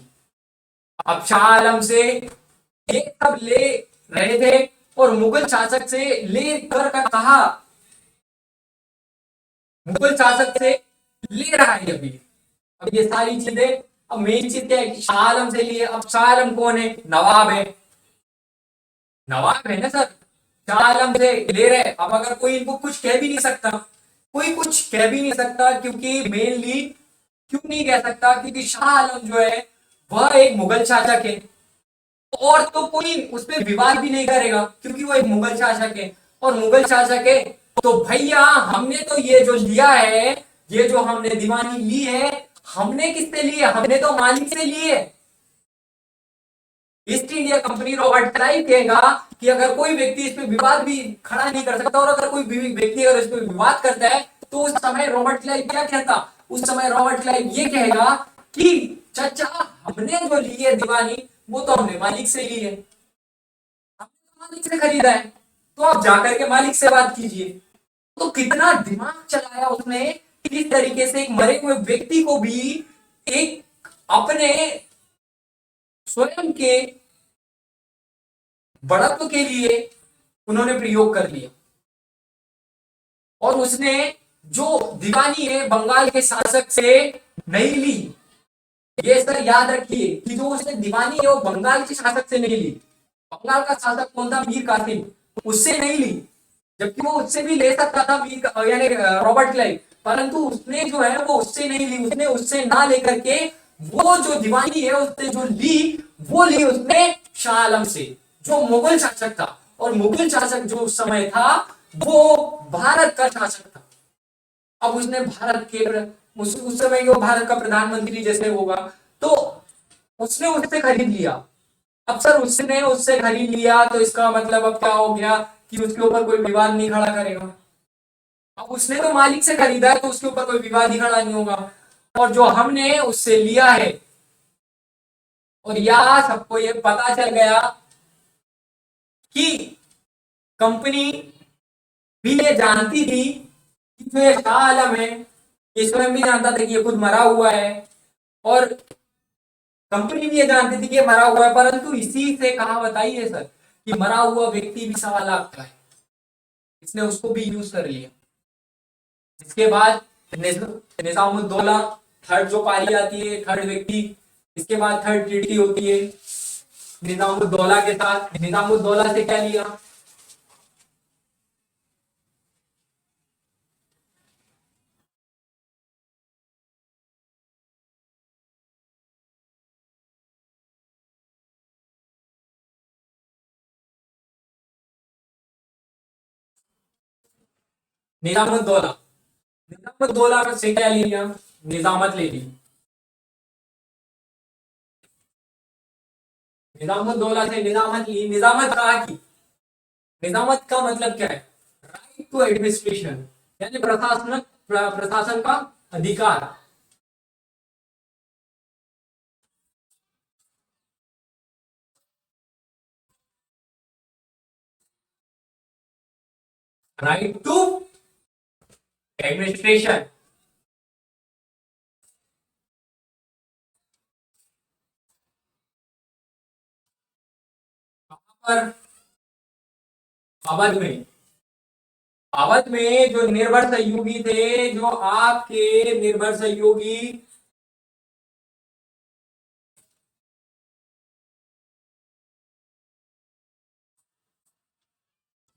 अब शाह आलम से ये सब ले रहे थे, और मुगल शासक से ले कर का कहा, मुगल शासक से ले रहा है अभी। अब ये सारी चीजें, अब मेन चीज क्या है कि शाह आलम से लिए। अब शाह आलम कौन है? नवाब है, नवाब है ना सर, शाह आलम से ले रहे। अब अगर कोई इनको कुछ कह भी नहीं सकता, कोई कुछ कह भी नहीं सकता, क्योंकि मेनली क्यों नहीं कह सकता, क्योंकि शाह आलम जो है वह एक मुगल शासक है, और तो कोई उस पर विवाद भी नहीं करेगा, क्योंकि वो एक मुगल शासक है। और मुगल शासक है तो भैया, हमने तो ये जो लिया है, ये जो हमने दीवानी ली है, हमने किससे ली है? हमने तो मालिक से ली है। East India company, Robert Clive कहेगा कि अगर कोई व्यक्ति इस पे विवाद भी खड़ा नहीं कर सकता, और अगर कोई व्यक्ति अगर इस पे विवाद करता है, तो उस समय रॉबर्ट क्लाइव क्या कहता? उस समय रॉबर्ट क्लाइव ये कहेगा कि चाचा, हमने जो ली है दीवानी, वो तो हमने मालिक से ली है, हमने तो मालिक से खरीदा है, तो आप जाकर के मालिक से बात कीजिए। तो कितना दिमाग चलाया उसने, किस तरीके से एक मरे हुए व्यक्ति को भी एक अपने स्वयं के बढ़त के लिए उन्होंने प्रयोग कर लिया। और उसने जो दीवानी है बंगाल के शासक से नहीं ली। ये सर याद रखिए कि जो उसने दीवानी है वो बंगाल के शासक से नहीं ली। बंगाल का शासक कौन था? मीर कासिम, उससे नहीं ली। जबकि वो उससे भी ले सकता था यानी रॉबर्ट क्लाइव, परंतु उसने जो है वो उससे नहीं ली। उसने उससे ना लेकर के वो जो दीवानी है उसने जो ली वो ली उसने शाह आलम से, जो मुगल शासक था। और मुगल शासक जो उस समय था वो भारत का शासक था। अब उसने भारत के उस समय वो भारत का प्रधानमंत्री जैसे होगा, तो उसने उससे खरीद लिया। अब सर उसने उससे खरीद लिया तो इसका मतलब अब क्या हो गया कि उसके ऊपर कोई विवाद नहीं खड़ा करेगा। अब उसने तो मालिक से खरीदा है तो उसके ऊपर कोई विवाद ही खड़ा नहीं होगा। और जो हमने उससे लिया है, और यह सबको ये पता चल गया कि कंपनी भी ये जानती थी कि जो ये शाह आलम है ये स्वयं भी जानता था कि ये खुद मरा हुआ है, और कंपनी भी ये जानती थी कि ये मरा हुआ है, परंतु इसी से कहा बताइए सर कि मरा हुआ व्यक्ति भी 1.25 लाख का है। इसने उसको भी यूज कर लिया। इसके बाद निजामुद्दौला, थर्ड जो पारी आती है, थर्ड व्यक्ति। इसके बाद थर्ड ट्रीटी होती है निजामुद्दौला के साथ। निजामुद्दौला से क्या लिया? निजामुद्दौला, निजामुद्दौला से क्या लिया? निजामत ले ली। निजामुद्दौला से निजामत ली। निजामत कहा की? निजामत का मतलब क्या है? राइट टू एडमिनिस्ट्रेशन, यानी प्रशासन का अधिकार। Right to administration. पर अवध में, अवध में जो निर्भर सहयोगी थे, जो आपके निर्भर सहयोगी,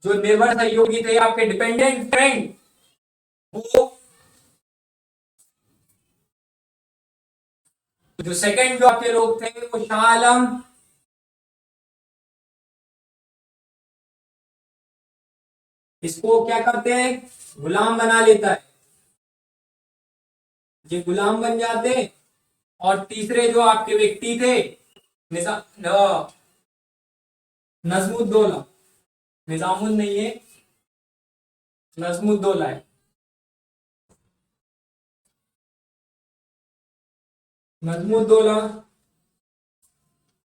जो निर्भर सहयोगी थे आपके डिपेंडेंट फ्रेंड, वो जो सेकंड जो आपके लोग थे वो शाह आलम, इसको क्या करते हैं? गुलाम बना लेता है। ये गुलाम बन जाते हैं। और तीसरे जो आपके व्यक्ति थे नजमुद्दौला, निजामुद्दौला नहीं है, नजमुद्दौला है। नजमुद्दौला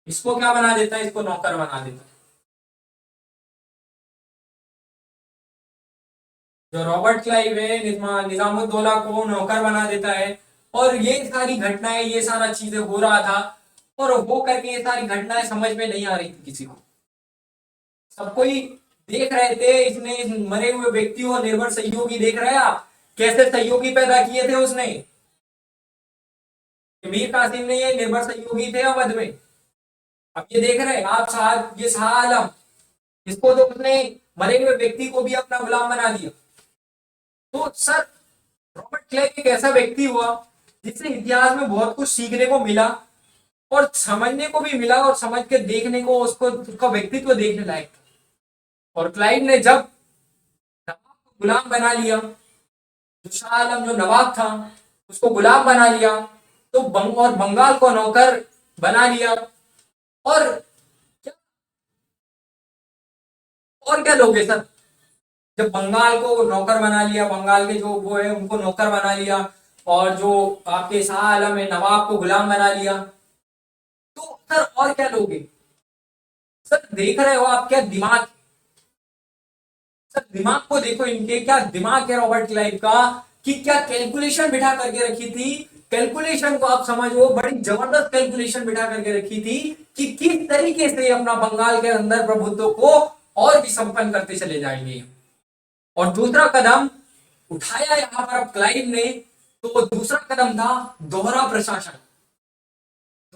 इसको क्या बना देता है? इसको नौकर बना देता है। जो रॉबर्ट क्लाइव है निजामुद्दौला को नौकर बना देता है। और ये सारी घटनाएं, ये सारा चीजें हो रहा था, और हो करके ये सारी घटनाएं समझ में नहीं आ रही थी किसी को। सब कोई देख रहे थे, इसने इस मरे हुए व्यक्ति को निर्भर सहयोगी देख रहे हैं आप, कैसे सहयोगी पैदा किए थे उसने। मीर कासिम ने ये निर्भर सहयोगी थे अवध में। अब ये देख रहे हैं आप साहब, ये शाह आलम, इसको तो उसने मरे हुए व्यक्ति को भी अपना गुलाम बना दिया। तो सर रॉबर्ट क्लाइव एक ऐसा व्यक्ति हुआ जिससे इतिहास में बहुत कुछ सीखने को मिला, और समझने को भी मिला, और समझ के देखने को उसको उसका व्यक्तित्व देखने लायक। और क्लाइव ने जब नवाब को गुलाम बना लिया, जो शाह आलम जो नवाब था उसको गुलाम बना लिया, तो और बंगाल को नौकर बना लिया। और क्या, और क्या लोगे सर? जब बंगाल को नौकर बना लिया, बंगाल के जो वो है उनको नौकर बना लिया, और जो आपके शाह आलम है नवाब को गुलाम बना लिया, तो सर और क्या लोगे? सर देख रहे हो आप क्या दिमाग, सर दिमाग को देखो, इनके क्या दिमाग है रॉबर्ट क्लाइव का, कि क्या कैलकुलेशन बिठा करके रखी थी। कैलकुलेशन को आप समझो, बड़ी जबरदस्त कैलकुलेशन बिठा करके रखी थी कि किस तरीके से अपना बंगाल के अंदर प्रभुत्व को और भी संपन्न करते चले जाएंगे। और दूसरा कदम उठाया यहां पर अब क्लाइव ने, तो दूसरा कदम था दोहरा प्रशासन,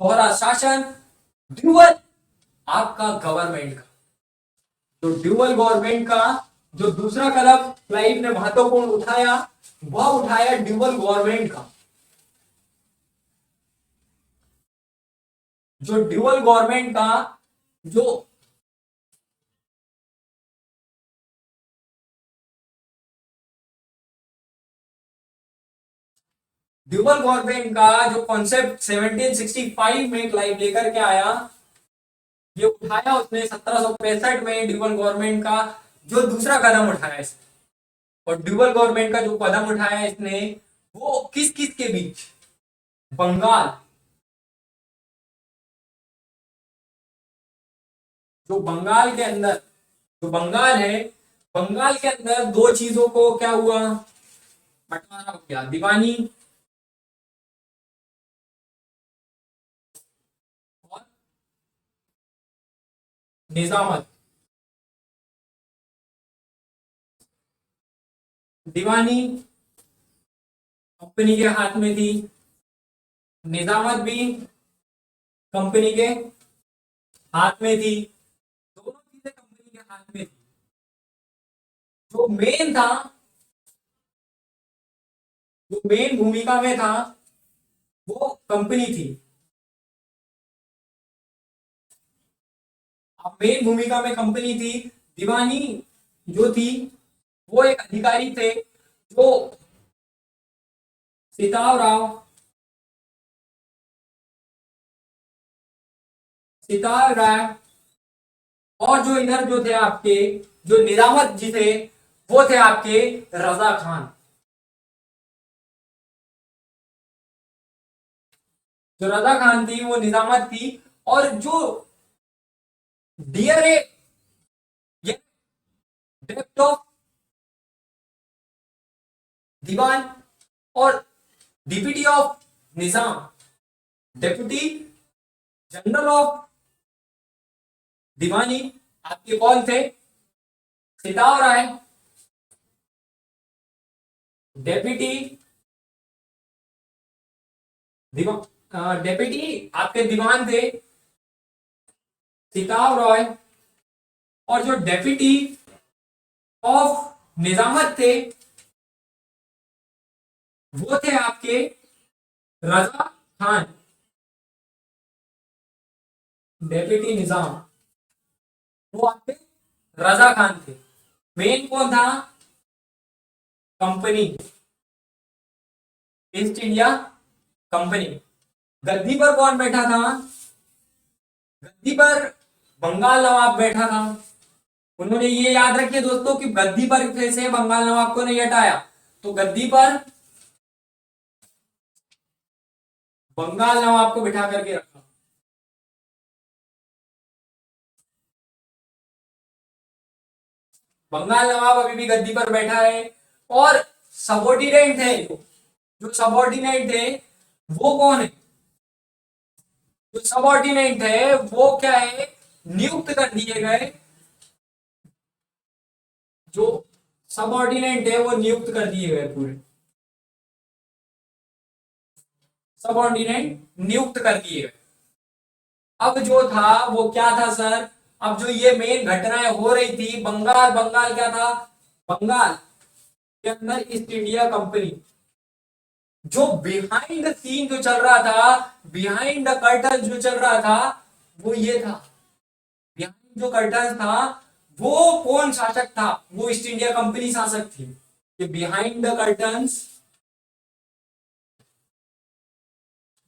दोहरा शासन, ड्यूअल आपका गवर्नमेंट का। तो ड्यूअल गवर्नमेंट का जो दूसरा कदम क्लाइव ने महत्वपूर्ण उठाया, वह उठाया ड्यूअल गवर्नमेंट का। जो ड्यूअल गवर्नमेंट का जो ड्यूअल गवर्नमेंट का जो कॉन्सेप्ट 1765 में क्लाइव लेकर के आया, ये उठाया उसने 1765 में ड्यूअल गवर्नमेंट का जो दूसरा कदम उठाया इसने। और ड्यूअल गवर्नमेंट का जो कदम उठाया इसने, वो किस किस के बीच, बंगाल, जो बंगाल के अंदर, जो बंगाल है, बंगाल के अंदर दो चीजों को क्या हुआ, बंटवारा हो गया, दीवानी और निजामत। दीवानी कंपनी के हाथ में थी, निजामत भी कंपनी के हाथ में थी, दोनों चीजें कंपनी के हाथ में थी। जो मेन था, जो मेन भूमिका में था, वो कंपनी थी। अब मेन भूमिका में कंपनी थी। दीवानी जो थी, वो एक अधिकारी थे जो सीताराव सीताराम राय, और जो इधर जो थे आपके, जो निजामत जी थे, वो थे आपके रजा खान। जो रजा खान थी वो निजामत थी, और जो डीआरए, डेप्थ ऑफ दीवान, और deputy of Nizam, deputy general of दीवानी, आपके कौन थे, सीताराम राय। डेप्यूटी दीवान, डेप्यूटी आपके दीवान थे सीताराम रॉय, और जो डेप्यूटी ऑफ निजामत थे, वो थे आपके रजा खान, डेप्यूटी निजाम, वो आपके रजा खान थे। मेन कौन था, कंपनी, ईस्ट इंडिया कंपनी। गद्दी पर कौन बैठा था, गद्दी पर बंगाल नवाब बैठा था। उन्होंने ये याद रखिए दोस्तों कि गद्दी पर से बंगाल नवाब को नहीं हटाया, तो गद्दी पर बंगाल नवाब को बिठा करके रखा। बंगाल नवाब अभी भी गद्दी पर बैठा है, और सबॉर्डिनेट है, जो सबॉर्डिनेट है वो कौन है, जो सबॉर्डिनेट है वो क्या है, नियुक्त कर दिए गए, जो सबॉर्डिनेट है वो नियुक्त कर दिए गए, पूरे सबॉर्डिनेट नियुक्त कर दिए गए। अब जो था वो क्या था सर, अब जो ये मेन घटनाएं हो रही थी, बंगाल, बंगाल क्या था, बंगाल के अंदर ईस्ट इंडिया कंपनी, जो बिहाइंड द सीन जो चल रहा था, बिहाइंड द कर्टन जो चल रहा था, वो ये था। बिहाइंड जो कर्टन था, वो कौन शासक था, वो ईस्ट इंडिया कंपनी शासक थी। कि behind the curtains,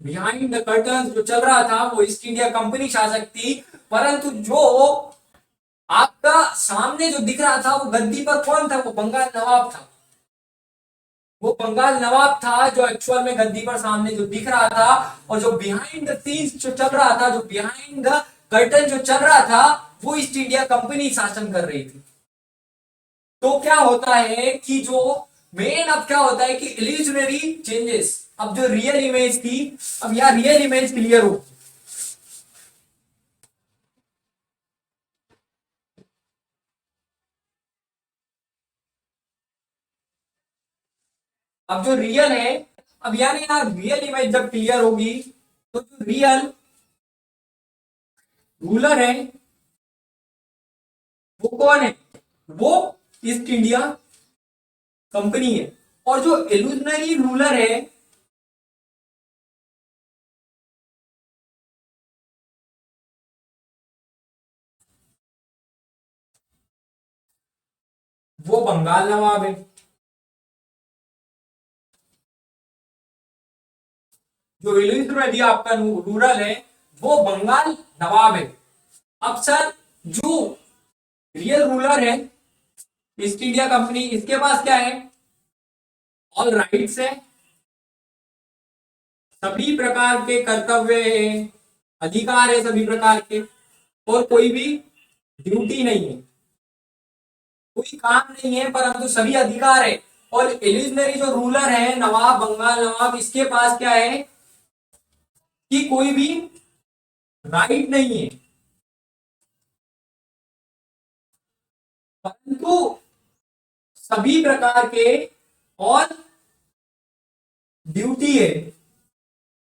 behind the curtain जो चल रहा था वो ईस्ट इंडिया कंपनी शासक थी, परंतु जो आपका सामने जो दिख रहा था वो गद्दी पर कौन था, वो बंगाल नवाब था। वो बंगाल नवाब था जो एक्चुअल में गद्दी पर सामने जो दिख रहा था, और जो बिहाइंड द सीन्स जो चल रहा था, जो बिहाइंड द कर्टन जो चल रहा था, वो ईस्ट इंडिया कंपनी शासन कर रही थी। तो क्या होता है कि जो मेन अब क्या होता है कि इल्यूजनरी चेंजेस, अब जो रियल इमेज थी, अब यह रियल इमेज क्लियर हो। अब जो रियल है, अब यानी यार रियल इमेज जब क्लियर होगी तो जो रियल रूलर है वो कौन है? वो ईस्ट इंडिया कंपनी है। और जो इल्यूजनरी रूलर है वो बंगाल नवाब है। जो इल्यूजनरी आपका रूरल है वो बंगाल नवाब है। अब सर जो रियल रूलर है ईस्ट इंडिया कंपनी, इसके पास क्या है? ऑल राइट्स है, सभी प्रकार के कर्तव्य है, अधिकार है सभी प्रकार के, और कोई भी ड्यूटी नहीं है, कोई काम नहीं है, परंतु सभी अधिकार है। और इल्यूजनरी जो रूलर है नवाब, बंगाल नवाब, इसके पास क्या है कि कोई भी राइट नहीं है, परंतु सभी प्रकार के और ड्यूटी है,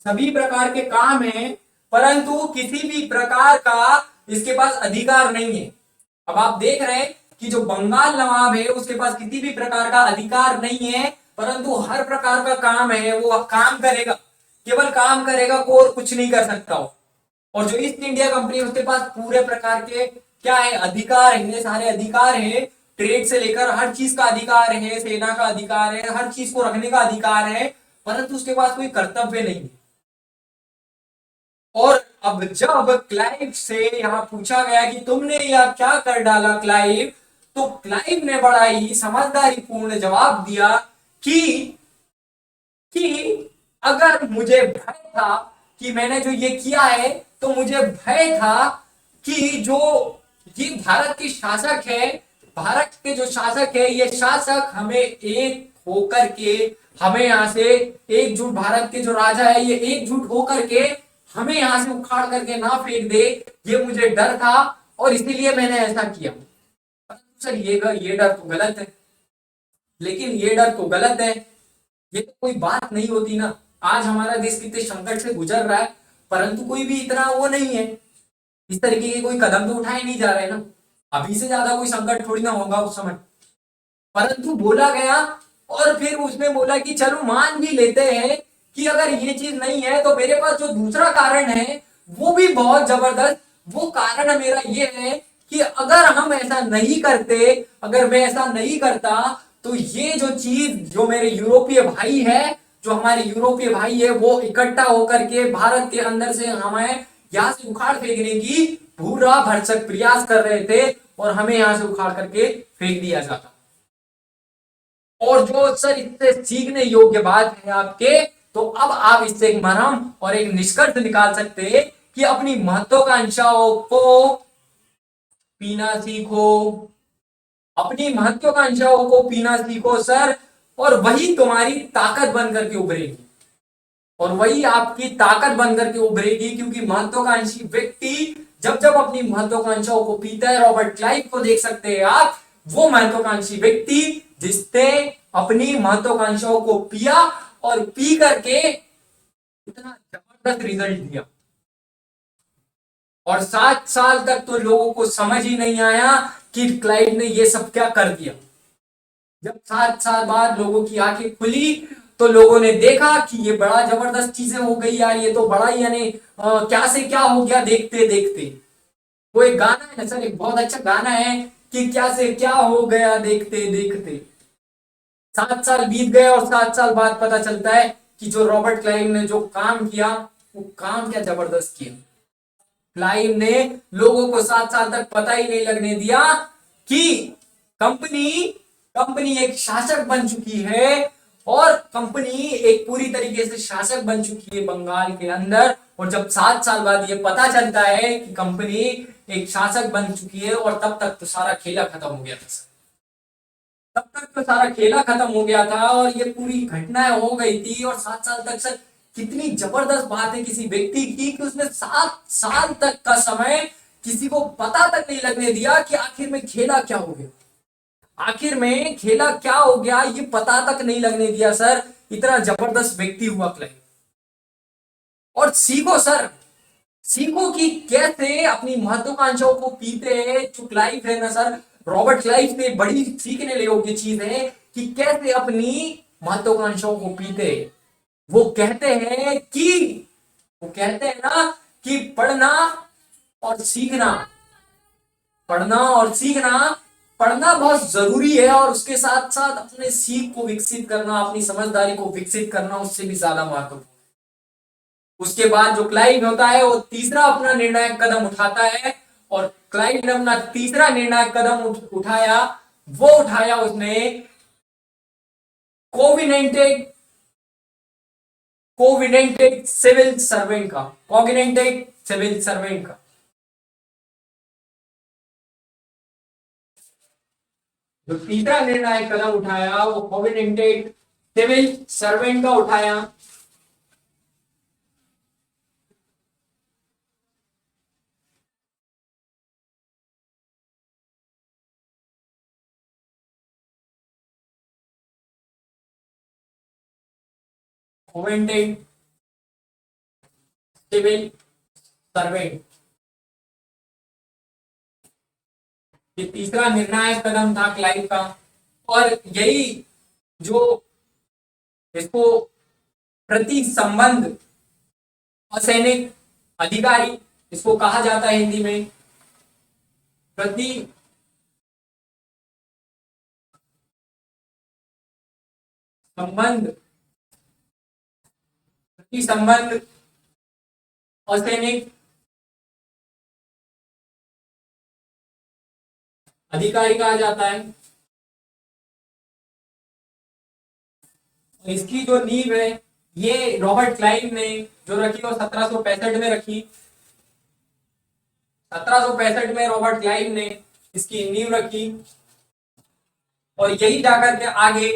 सभी प्रकार के काम है, परंतु किसी भी प्रकार का इसके पास अधिकार नहीं है। अब आप देख रहे हैं कि जो बंगाल नवाब है उसके पास किसी भी प्रकार का अधिकार नहीं है, परंतु हर प्रकार का काम है वो काम करेगा, केवल काम करेगा, को और कुछ नहीं कर सकता हो। और जो ईस्ट इंडिया कंपनी है उसके पास पूरे प्रकार के क्या है? अधिकार है, इतने सारे अधिकार है, ट्रेड से लेकर हर चीज का अधिकार है, सेना का अधिकार है, हर चीज को रखने का अधिकार है, परंतु उसके पास कोई कर्तव्य नहीं है। और अब जब क्लाइव से यहां पूछा गया कि तुमने यह क्या कर डाला क्लाइव, तो क्लाइव ने बड़ा ही समझदारी पूर्ण जवाब दिया कि अगर मुझे भय था कि मैंने जो ये किया है, तो मुझे भय था कि जो ये भारत के शासक है, भारत के जो शासक है, ये शासक हमें एक होकर के, हमें यहां से एकजुट, भारत के जो राजा है ये एकजुट होकर के हमें यहां से उखाड़ करके ना फेंक दे, ये मुझे डर था और इसीलिए मैंने ऐसा किया। सर ये डर तो गलत है, लेकिन ये डर तो गलत है, ये तो कोई बात नहीं होती ना। आज हमारा देश कितने संकट से गुजर रहा है, परंतु कोई भी इतना वो नहीं है, इस तरीके के कोई कदम तो उठाए नहीं जा रहे ना। अभी से ज्यादा कोई संकट थोड़ी ना होगा उस समय, परंतु बोला गया। और फिर उसने बोला कि चलो मान भी लेते हैं कि अगर ये चीज नहीं है, तो मेरे पास जो दूसरा कारण है वो भी बहुत जबरदस्त। वो कारण मेरा ये है कि अगर हम ऐसा नहीं करते, अगर मैं ऐसा नहीं करता, तो ये जो चीज, जो मेरे यूरोपीय भाई है, जो हमारे यूरोपीय भाई है, वो इकट्ठा होकर के भारत के अंदर से हमें यहां से उखाड़ फेंकने की पूरा भरसक प्रयास कर रहे थे, और हमें यहां से उखाड़ करके फेंक दिया जाता। और जो सर इससे सीखने योग्य बात है आपके, तो अब आप इससे एक मरहम और एक निष्कर्ष निकाल सकते हैं कि अपनी महत्वाकांक्षाओं को पीना सीखो, अपनी महत्वाकांक्षाओं को पीना सीखो सर, और वही तुम्हारी ताकत बनकर के उभरेगी, और वही आपकी ताकत बनकर के उभरेगी। क्योंकि महत्वाकांक्षी व्यक्ति जब जब अपनी महत्वाकांक्षाओं को पीता है, रॉबर्ट क्लाइव को देख सकते हैं आप, वो महत्वाकांक्षी व्यक्ति जिसने अपनी महत्वाकांक्षाओं को पिया और पी करके इतना जबरदस्त रिजल्ट दिया। और 7 साल तक तो लोगों को समझ ही नहीं आया कि क्लाइव ने ये सब क्या कर दिया। जब 7 साल बाद लोगों की आंखें खुली, तो लोगों ने देखा कि ये बड़ा जबरदस्त चीजें हो गई यार, ये तो बड़ा ही यानी क्या से क्या हो गया देखते देखते। वो एक गाना है ना सर, एक बहुत अच्छा गाना है कि क्या से क्या हो गया देखते देखते। 7 साल बीत गए और 7 साल बाद पता चलता है कि जो रॉबर्ट क्लाइव ने जो काम किया, वो काम क्या जबरदस्त किया। क्लाइव ने लोगों को 7 साल तक पता ही नहीं लगने दिया कि कंपनी कंपनी एक शासक बन चुकी है, और कंपनी एक पूरी तरीके से शासक बन चुकी है बंगाल के अंदर। और जब 7 साल बाद ये पता चलता है कि कंपनी एक शासक बन चुकी है, और तब तक तो सारा खेला खत्म हो गया था, तब तक तो सारा खेला खत्म हो गया था, और ये पूरी घटनाएं हो गई थी। और 7 साल तक सर कितनी जबरदस्त बात है किसी व्यक्ति की कि उसने 7 साल तक का समय किसी को पता तक नहीं लगने दिया कि आखिर में खेला क्या हो गया। आखिर में खेला क्या हो गया ये पता तक नहीं लगने दिया सर, इतना जबरदस्त व्यक्ति हुआ क्लाइव। और सीखो सर, सीखो कि कैसे अपनी महत्वाकांक्षाओं को पीते हैं। जो क्लाइव है ना सर, रॉबर्ट क्लाइव से बड़ी सीखने योग्य चीज है कि कैसे अपनी महत्वाकांक्षाओं को पीते। वो कहते हैं कि वो कहते हैं ना कि और सीखना पढ़ना और सीखना, पढ़ना बहुत जरूरी है और उसके साथ साथ अपने सीख को विकसित करना, अपनी समझदारी को विकसित करना उससे भी ज्यादा महत्वपूर्ण। उसके बाद जो क्लाइव होता है वो तीसरा अपना निर्णायक कदम उठाता है, और क्लाइव ने अपना तीसरा निर्णायक कदम उठाया, वो उठाया उसने कोविनेंटेड कोविनेंटेड सिविल सर्वेंट का, कोविनेंटेड सिविल सर्वेंट का। जो तीसरा निर्णायक कदम उठाया वो कोविनेंटेड सिविल सर्वेंट का उठाया। कोविनेंटेड सिविल सर्वेंट, ये तीसरा निर्णायक कदम था क्लाइव का। और यही जो इसको प्रति संबंध असैनिक अधिकारी इसको कहा जाता है हिंदी में, प्रति संबंध, प्रति संबंध असैनिक अधिकारी कहा जाता है। इसकी जो नींव है ये रॉबर्ट क्लाइव ने जो रखी वो 1765 में रखी। 1765 में रॉबर्ट क्लाइव ने इसकी नींव रखी, और यही जाकर के आगे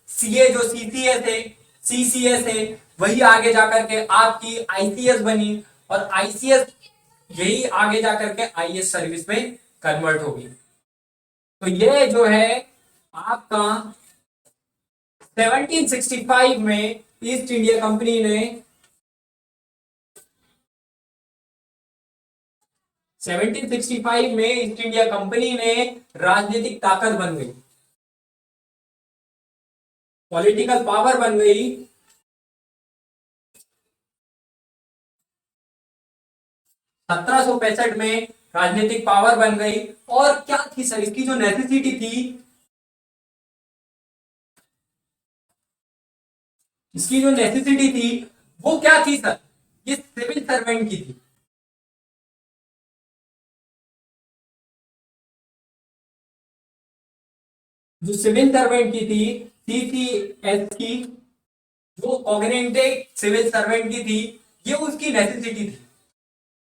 सीए जो सीसीएस है, सीसीएस है, वही आगे जाकर के आपकी आईसीएस बनी, और आईसीएस यही आगे जाकर के आईएएस सर्विस में कन्वर्ट होगी। तो ये जो है आपका 1765 में ईस्ट इंडिया कंपनी ने 1765 में ईस्ट इंडिया कंपनी ने राजनीतिक ताकत बन गई, पॉलिटिकल पावर बन गई। 1765 में राजनीतिक पावर बन गई। और क्या थी सर इसकी जो नेसेसिटी थी, इसकी जो नेसेसिटी थी वो क्या थी सर, ये सिविल सर्वेंट की थी। जो सिविल सर्वेंट की थी, सीसीएस की, जो कॉग्निजेंट सिविल सर्वेंट की थी, ये उसकी नेसेसिटी थी।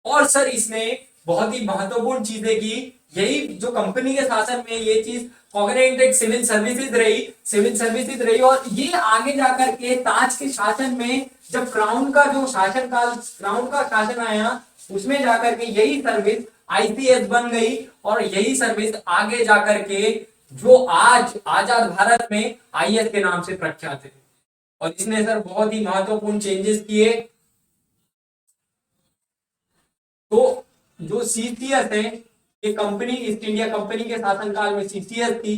और सर इसने बहुत ही महत्वपूर्ण चीजें की, यही जो कंपनी के शासन में ये चीज कॉग्निजेंट सिविल सर्विसेज रही, सिविल सर्विसेज रही। और ये आगे जाकर के ताज के शासन में जब क्राउन का जो शासन काल, क्राउन का शासन आया, उसमें जाकर के यही सर्विस आईसीएस बन गई, और यही सर्विस आगे जाकर के जो आज आजाद भारत में आईएएस के नाम से प्रख्यात है। और इसने सर बहुत ही महत्वपूर्ण चेंजेस किए। तो जो सीसीएस है, ये कंपनी ईस्ट इंडिया कंपनी के शासनकाल में सीसीएस थी।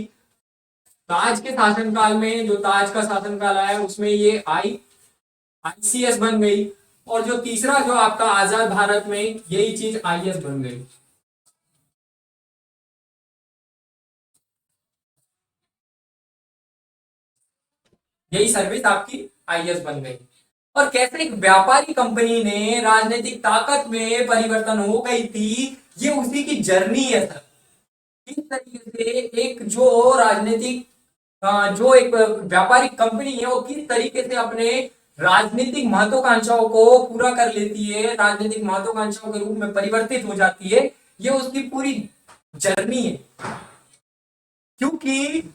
ताज के शासनकाल में, जो ताज का शासनकाल आया उसमें ये आईसीएस बन गई। और जो तीसरा जो आपका आजाद भारत में यही चीज आईएएस बन गई। यही सर्विस आपकी आईएएस बन गई। और कैसे एक व्यापारी कंपनी ने राजनीतिक ताकत में परिवर्तन हो गई थी, ये उसी की जर्नी है सर। किस तरीके से एक जो राजनीतिक जो एक व्यापारिक कंपनी है वो किस तरीके से अपने राजनीतिक महत्वाकांक्षाओं को पूरा कर लेती है, राजनीतिक महत्वाकांक्षाओं के रूप में परिवर्तित हो जाती है, ये उसकी पूरी जर्नी है। क्योंकि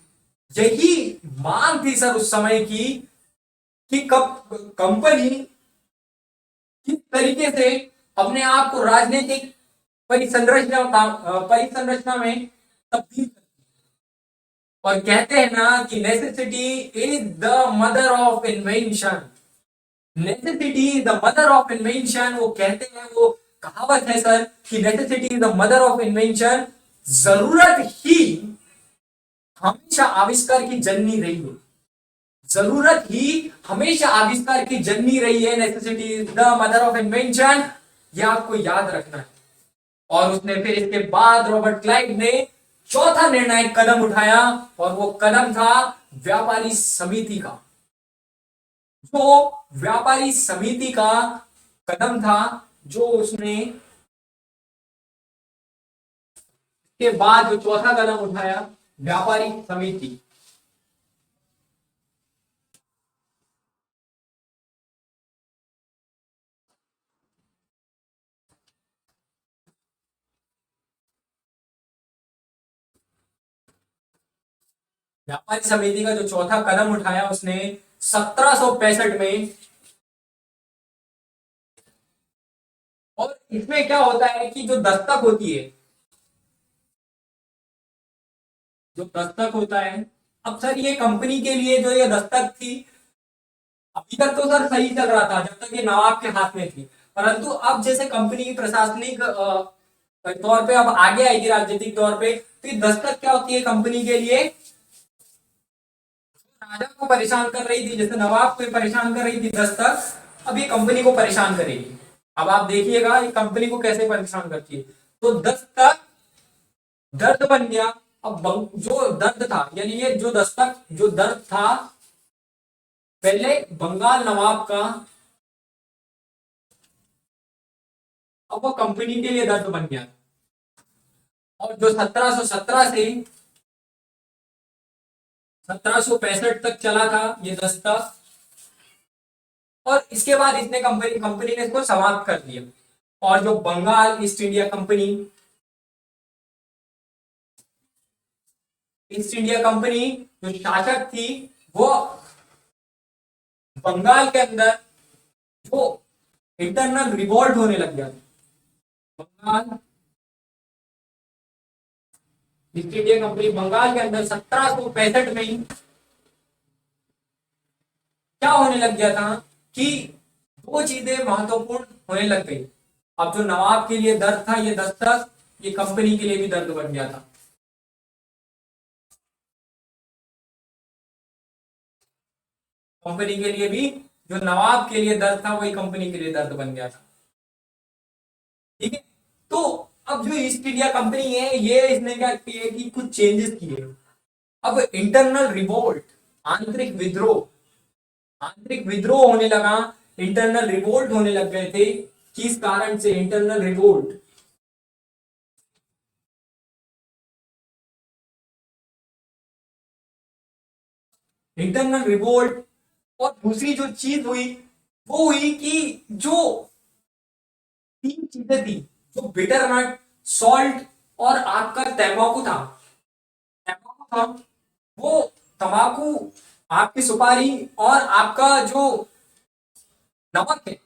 यही मांग थी सर उस समय की कि कब कंपनी किस तरीके से अपने आप को और कहते हैं ना कि necessity is the mother of invention. Necessity is the mother of invention, वो कहते हैं, वो कहावत है सर कि necessity is the mother of invention. जरूरत ही हमेशा आविष्कार की जननी रही है। जरूरत ही हमेशा आविष्कार की जननी रही है। Necessity is the mother of invention, ये आपको याद रखना है। और उसने फिर इसके बाद रॉबर्ट क्लाइव ने चौथा निर्णायक कदम उठाया, और वो कदम था व्यापारी समिति का। जो व्यापारी समिति का कदम था, जो उसने के बाद जो चौथा कदम उठाया, व्यापारी समिति। व्यापारी समिति का जो चौथा कदम उठाया उसने 1765 में। और इसमें क्या होता है कि जो दस्तक होती है, जो दस्तक होता है, अब सर ये कंपनी के लिए जो ये दस्तक थी, अभी तक तो सर सही चल रहा था जब तक ये नवाब के हाथ में थी। परंतु अब जैसे कंपनी की प्रशासनिक तौर पे अब आगे आएगी राजनीतिक तौर पे, तो ये दस्तक क्या होती है कंपनी के लिए? राजा को परेशान कर रही थी, जैसे नवाब को परेशान कर रही थी दस्तक, अब ये कंपनी को परेशान करेगी। अब आप देखिएगा ये कंपनी को कैसे परेशान करती है। तो दस्तक दर्द बन गया। अब जो दर्द था, यानी ये जो दस्तक, जो दर्द था पहले बंगाल नवाब का, अब वो कंपनी के लिए दर्द बन गया। और जो 1717 से 1765 तक चला था ये दस्तक, और इसके बाद इसने कंपनी ने इसको समाप्त कर दिया। और जो Bengal East India Company, East India Company जो शासक थी, वो बंगाल के अंदर जो इंटरनल रिवॉल्ट होने लग गया था। Bengal East India Company Bengal के अंदर 1765 में ही क्या होने लग गया था कि दो चीजें महत्वपूर्ण होने लग गई। अब जो नवाब के लिए दर्द था ये दस्तक, ये कंपनी के लिए भी दर्द बन गया था। कंपनी के लिए भी, जो नवाब के लिए दर्द था वही कंपनी के लिए दर्द बन गया था। ठीक है, तो अब जो ईस्ट इंडिया कंपनी है, ये इसने क्या किया कि कुछ चेंजेस किए। अब इंटरनल रिवोल्ट, आंतरिक विद्रोह, आंतरिक विद्रोह होने लगा, इंटरनल रिवोल्ट होने लग गए थे। किस कारण से इंटरनल रिवोल्ट? Internal revolt. और दूसरी जो चीज हुई वो हुई कि जो तीन चीजें थी, जो बिटर नट, सॉल्ट और आपका तंबाकू था, तंबाकू था, वो तंबाकू, आपकी सुपारी और आपका जो नमक है,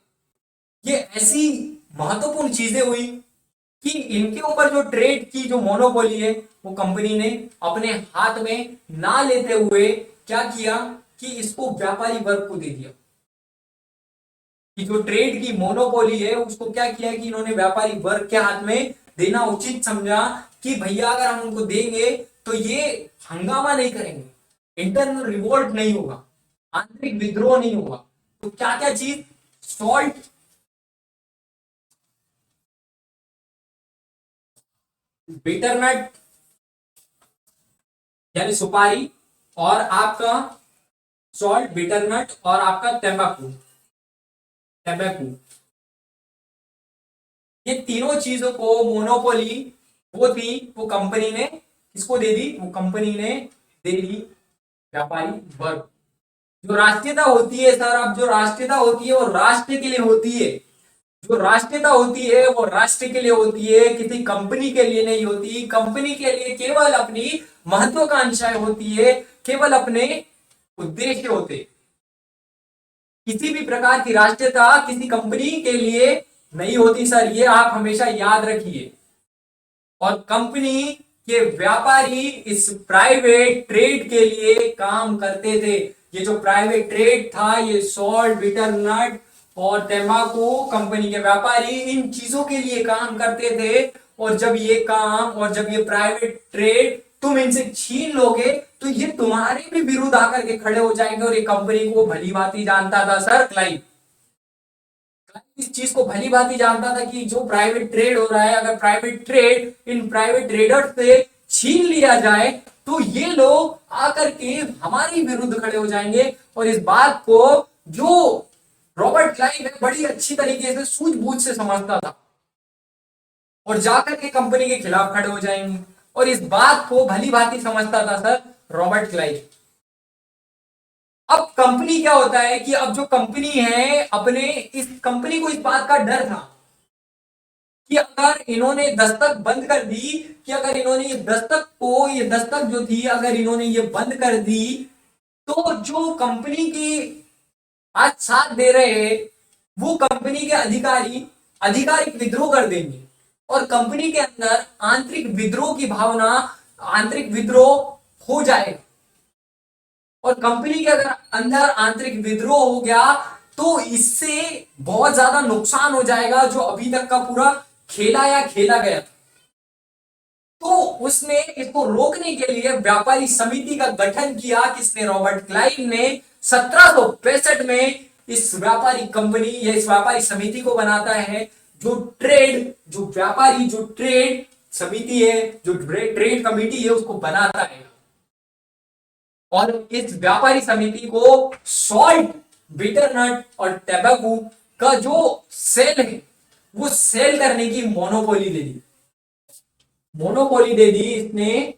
ये ऐसी महत्वपूर्ण चीजें हुई कि इनके ऊपर जो ट्रेड की जो मोनोपोली है वो कंपनी ने अपने हाथ में ना लेते हुए क्या किया कि इसको व्यापारी वर्ग को दे दिया। कि जो ट्रेड की मोनोपोली है उसको क्या किया कि इन्होंने व्यापारी वर्ग के हाथ में देना उचित समझा कि भैया अगर हम उनको देंगे तो ये हंगामा नहीं करेंगे, इंटरनल रिवोल्ट नहीं होगा, आंतरिक विद्रोह नहीं होगा। तो क्या क्या चीज? सॉल्ट, बिटरनट यानी सुपारी, और आपका सॉल्ट, बिटरनट और आपका तंबाकू, तंबाकू, ये तीनों चीजों को मोनोपोली वो थी, वो कंपनी ने किसको दे दी? वो कंपनी ने दे दी व्यापारी वर्ग। जो राष्ट्रीयता होती है सर, अब जो राष्ट्रीयता होती है वो राष्ट्र के लिए होती है। जो राष्ट्रीयता होती है वो राष्ट्र के लिए होती है, किसी कंपनी के लिए नहीं होती। कंपनी के लिए केवल अपनी महत्वाकांक्षाएं होती है, केवल अपने उद्देश्य होते। किसी भी प्रकार की राष्ट्रीयता किसी कंपनी के लिए नहीं होती सर, ये आप हमेशा याद रखिए। और कंपनी कि व्यापारी इस प्राइवेट ट्रेड के लिए काम करते थे। ये जो प्राइवेट ट्रेड था, ये सॉल्ट, बिटर नट और तंबाकू कंपनी के व्यापारी इन चीजों के लिए काम करते थे। और जब ये काम और जब ये प्राइवेट ट्रेड तुम इनसे छीन लोगे तो ये तुम्हारे भी विरुद्ध आकर के खड़े हो जाएंगे। और ये कंपनी को भली भांति जानता था सर क्लाइव, इस चीज को भली भांति जानता था कि जो प्राइवेट ट्रेड हो रहा है, अगर private trade in private traders से छीन लिया जाए तो ये लोग आकर के हमारे विरुद्ध खड़े हो जाएंगे। और इस बात को जो रॉबर्ट क्लाइव है बड़ी अच्छी तरीके से सूझबूझ से समझता था और जाकर के कंपनी के खिलाफ खड़े हो जाएंगे। और इस बात को भली भांति समझता था सर रॉबर्ट क्लाइव। अब कंपनी क्या होता है कि अब जो कंपनी है, अपने इस कंपनी को इस बात का डर था कि अगर इन्होंने दस्तक बंद कर दी, कि अगर इन्होंने ये दस्तक जो थी अगर इन्होंने ये बंद कर दी तो जो कंपनी की आज साथ दे रहे हैं वो कंपनी के अधिकारी आधिकारिक विद्रोह कर देंगे। और कंपनी के अंदर आंतरिक विद्रोह की भावना, आंतरिक विद्रोह हो जाएगा। और कंपनी के अगर अंदर आंतरिक विद्रोह हो गया तो इससे बहुत ज्यादा नुकसान हो जाएगा जो अभी तक का पूरा खेला गया था। तो उसने इसको रोकने के लिए व्यापारी समिति का गठन किया। किसने? रॉबर्ट क्लाइव ने 1765 में इस व्यापारी कंपनी या इस व्यापारी समिति को बनाता है। जो व्यापारी जो ट्रेड समिति है, जो ट्रेड कमेटी है उसको बनाता है। और इस व्यापारी समिति को सॉल्ट, बिटरनट और टैबाकू का जो सेल है वो सेल करने की मोनोपोली दे दी। मोनोपोली दे दी इसने,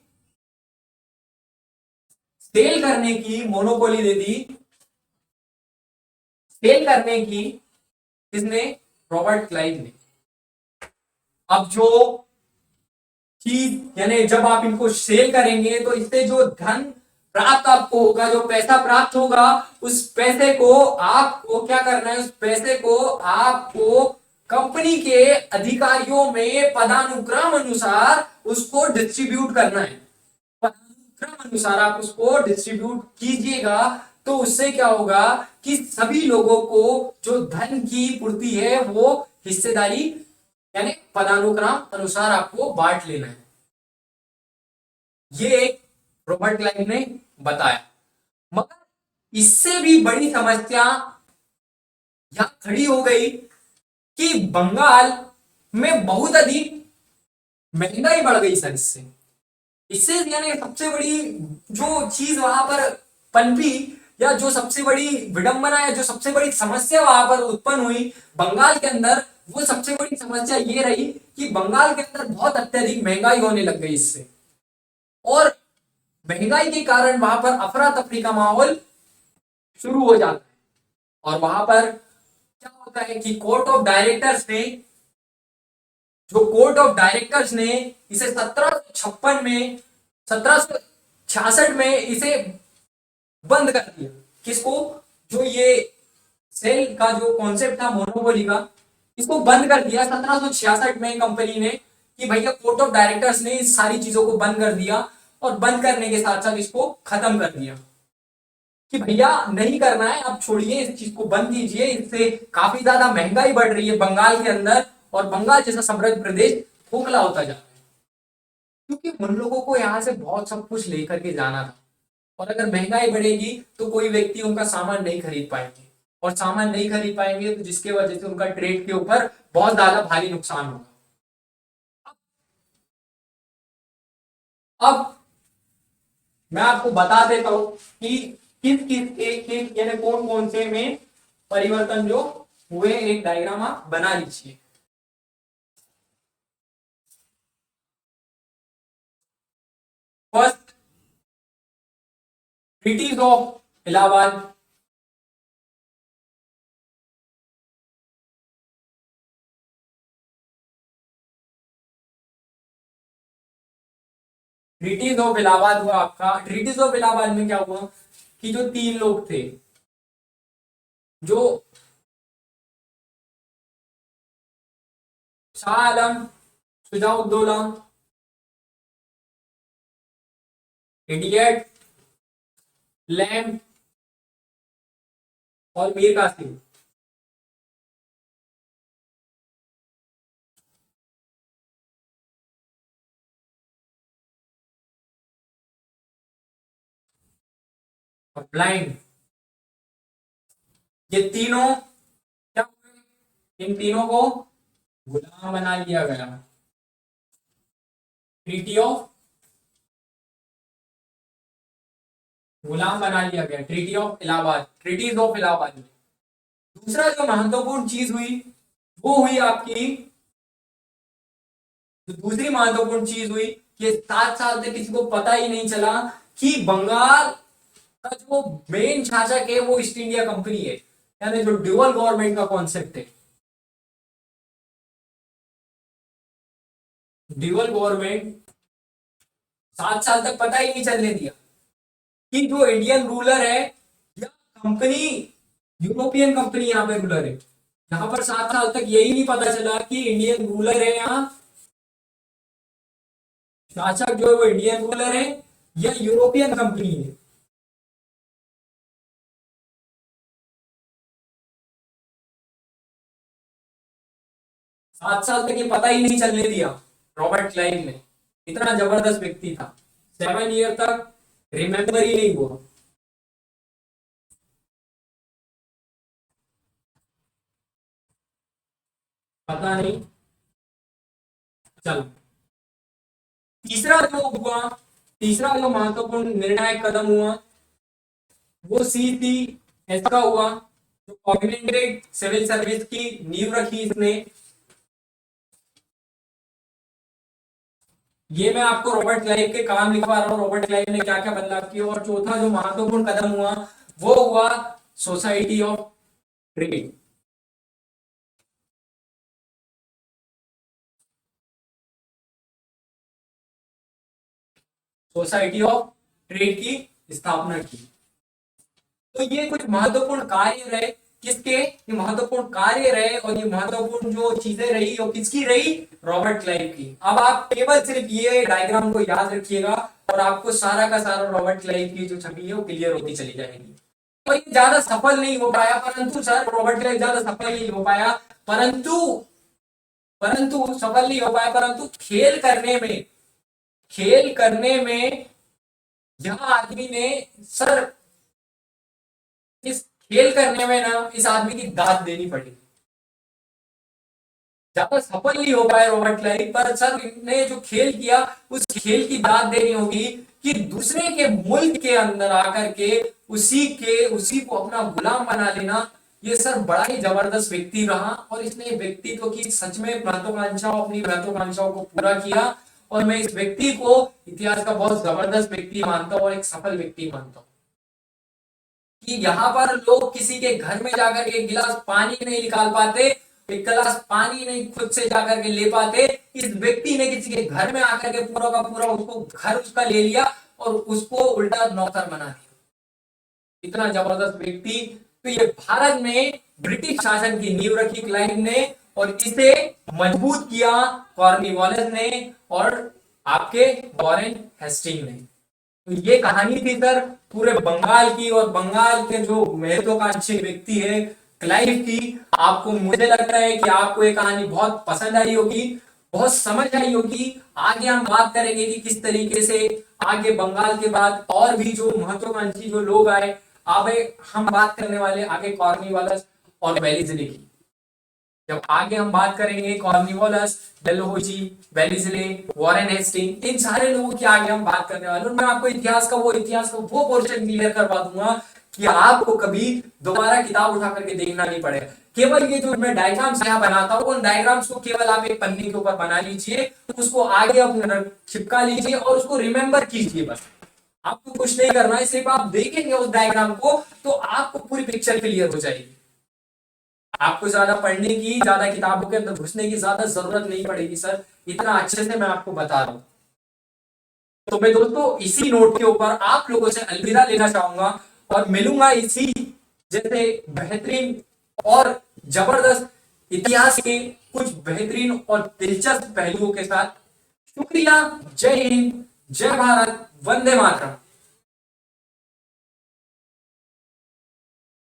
सेल करने की मोनोपोली दे दी। सेल करने की किसने? रॉबर्ट क्लाइव ने। अब जो चीज यानी जब आप इनको सेल करेंगे तो इससे जो धन प्राप्त आपको होगा, जो पैसा प्राप्त होगा, उस पैसे को आपको क्या करना है? उस पैसे को आपको कंपनी के अधिकारियों में पदानुक्रम अनुसार उसको डिस्ट्रीब्यूट करना है। पदानुक्रम अनुसार आप उसको डिस्ट्रीब्यूट कीजिएगा तो उससे क्या होगा कि सभी लोगों को जो धन की पूर्ति है वो हिस्सेदारी यानी पदानुक्रम अनुसार आपको बांट लेना है। ये एक रॉबर्ट क्लाइव ने बताया। मगर इससे भी बड़ी समस्या यहां खड़ी हो गई कि बंगाल में बहुत अधिक महंगाई बढ़ गई सर। इससे इससे यानी सबसे बड़ी जो चीज वहां पर पनपी या जो सबसे बड़ी विडंबना या जो सबसे बड़ी समस्या वहां पर उत्पन्न हुई बंगाल के अंदर, वो सबसे बड़ी समस्या ये रही कि बंगाल के अंदर बहुत अत्यधिक महंगाई होने लग गई इससे। और महंगाई के कारण वहां पर अफरा तफरी का माहौल शुरू हो जाता है। और वहां पर क्या होता है कि कोर्ट ऑफ डायरेक्टर्स ने इसे 1756 में 1766 में इसे बंद कर दिया। किसको? जो ये सेल का जो कॉन्सेप्ट था मोनोपोली का, इसको बंद कर दिया 1766 में कंपनी ने कि भैया कोर्ट ऑफ डायरेक्टर्स ने इस सारी चीजों को बंद कर दिया। और बंद करने के साथ साथ इसको खत्म कर दिया कि भैया नहीं करना है, आप छोड़िए, इस चीज को बंद कीजिए, इससे काफी ज्यादा महंगाई बढ़ रही है बंगाल के अंदर और बंगाल जैसा समृद्ध प्रदेश खोखला होता जा रहा है। क्योंकि उन लोगों को यहाँ से बहुत सब कुछ लेकर के जाना था। और अगर महंगाई बढ़ेगी तो कोई व्यक्ति उनका सामान नहीं खरीद पाएंगे, और सामान नहीं खरीद पाएंगे तो जिसके वजह से उनका ट्रेड के ऊपर बहुत ज्यादा भारी नुकसान होगा। अब मैं आपको बता देता हूं कि किस किस एक यानी कौन कौन से में परिवर्तन जो हुए, एक डायग्राम आप बना लीजिए। First, treaties of Allahabad. Treaties of Allahabad हुआ आपका। ट्रीटीज ऑफ इलाहाबाद में क्या हुआ कि जो तीन लोग थे, जो शाह आलम, शुजाउद्दौला इडियट, लैम्प और मीर कासिम। और ब्लाइंड। ये तीनों क्या हुए? इन तीनों को गुलाम बना लिया गया। ट्रीटी ऑफ, गुलाम बना लिया गया treaty of Allahabad, treaties of Allahabad में। दूसरा जो महत्वपूर्ण चीज हुई वो हुई आपकी, जो दूसरी महत्वपूर्ण चीज हुई कि 7 साल तक किसी को पता ही नहीं चला कि बंगाल का जो मेन शासक है वो ईस्ट इंडिया कंपनी है, यानी जो ड्यूअल गवर्नमेंट का कॉन्सेप्ट है। ड्यूअल गवर्नमेंट 7 साल तक पता ही नहीं चलने दिया कि जो इंडियन रूलर है या कंपनी, यूरोपियन कंपनी यहाँ पे रूलर है। यहाँ पर 7 साल तक यही नहीं पता चला कि इंडियन रूलर है, यहाँ शासक जो है वो इंडियन रूलर है या यूरोपियन कंपनी है। सात साल तक ये पता ही नहीं चलने दिया रॉबर्ट क्लाइव ने। इतना जबरदस्त व्यक्ति था, 7 ईयर तक रिमेंबर ही नहीं हुआ। पता नहीं। चलो, तीसरा जो हुआ, तीसरा जो महत्वपूर्ण निर्णायक कदम हुआ वो CCS का हुआ, जो ऑगमेंटेड सिविल सर्विस की नींव रखी इसने। ये मैं आपको रॉबर्ट क्लाइव के काम लिखवा रहा हूँ, रॉबर्ट क्लाइव ने क्या क्या बदलाव किए। और चौथा जो महत्वपूर्ण कदम हुआ वो हुआ society of trade. Society of trade की स्थापना की। तो ये कुछ महत्वपूर्ण कार्य रहे किसके, ये महत्वपूर्ण कार्य रहे और ये महत्वपूर्ण जो चीजें रही वो किसकी रही, रॉबर्ट क्लाइव की। अब आप केवल सिर्फ ये डायग्राम को याद रखिएगा और आपको सारा का सारा रॉबर्ट क्लाइव की जो छवि है वो क्लियर होती चली जाएगी। और ये ज्यादा सफल नहीं हो पाया, परंतु सर रॉबर्ट क्लाइव ज्यादा सफल नहीं हो पाया, परंतु परंतु सफल नहीं हो पाया, परंतु खेल करने में यह आदमी ने सर, इस खेल करने में ना इस आदमी की दाद देनी पड़ी। ज्यादा सफल नहीं हो पाए रॉबर्ट क्लाइव, पर सर ने जो खेल किया उस खेल की दाद देनी होगी कि दूसरे के मुल्क के अंदर आकर के उसी को अपना गुलाम बना लेना। ये सर बड़ा ही जबरदस्त व्यक्ति रहा और इसने व्यक्तित्व की सच में अपनी महत्वाकांक्षाओं को पूरा किया। और मैं इस व्यक्ति को इतिहास का बहुत जबरदस्त व्यक्ति मानता हूँ और एक सफल व्यक्ति मानता हूँ कि यहाँ पर लोग किसी के घर में जाकर के एक गिलास पानी नहीं निकाल पाते, एक गिलास पानी नहीं खुद से जाकर के ले पाते। इस व्यक्ति ने किसी के घर में आकर के पूरा का पूरा उसको घर उसका ले लिया और उसको उल्टा नौकर बना दिया। इतना जबरदस्त व्यक्ति। तो ये भारत में ब्रिटिश शासन की नींव रखी क्लाइव ने और इसे मजबूत किया कॉर्नवालिस ने और आपके वॉरेन हेस्टिंग ने। तो ये कहानी थी सर पूरे बंगाल की और बंगाल के जो महत्वाकांक्षी व्यक्ति है क्लाइव की। आपको, मुझे लगता है कि आपको ये कहानी बहुत पसंद आई होगी, बहुत समझ आई होगी। आगे हम बात करेंगे कि किस तरीके से आगे बंगाल के बाद और भी जो महत्वाकांक्षी जो लोग आए। अब हम बात करने वाले आगे कॉर्नवालिस और वेलेस्ली की। जब आगे हम बात करेंगे Cornwallis, Dalhousie, Wellesley, Warren Hasting, इन सारे लोगों की आगे हम बात करने वाले हैं। मैं आपको इतिहास का वो पोर्शन क्लियर करवा दूंगा कि आपको कभी दोबारा किताब उठा करके देखना नहीं पड़ेगा। केवल ये जो मैं डायग्राम्स यहाँ बनाता हूँ उन डायग्राम्स को केवल आप एक पन्ने के ऊपर बना लीजिए, उसको आगे अपने चिपका लीजिए और उसको रिमेंबर कीजिए। बस आपको कुछ नहीं करना है, सिर्फ आप देखेंगे उस डायग्राम को तो आपको पूरी पिक्चर क्लियर हो जाएगी। आपको ज्यादा पढ़ने की, ज्यादा किताबों के अंदर घुसने की ज्यादा जरूरत नहीं पड़ेगी सर, इतना अच्छे से मैं आपको बता रहा हूं। तो मैं दोस्तों इसी नोट के ऊपर आप लोगों से अलविदा लेना चाहूंगा और मिलूंगा इसी जैसे बेहतरीन और जबरदस्त इतिहास के कुछ बेहतरीन और दिलचस्प पहलुओं के साथ। शुक्रिया। जय हिंद, जय भारत, वंदे मातरम।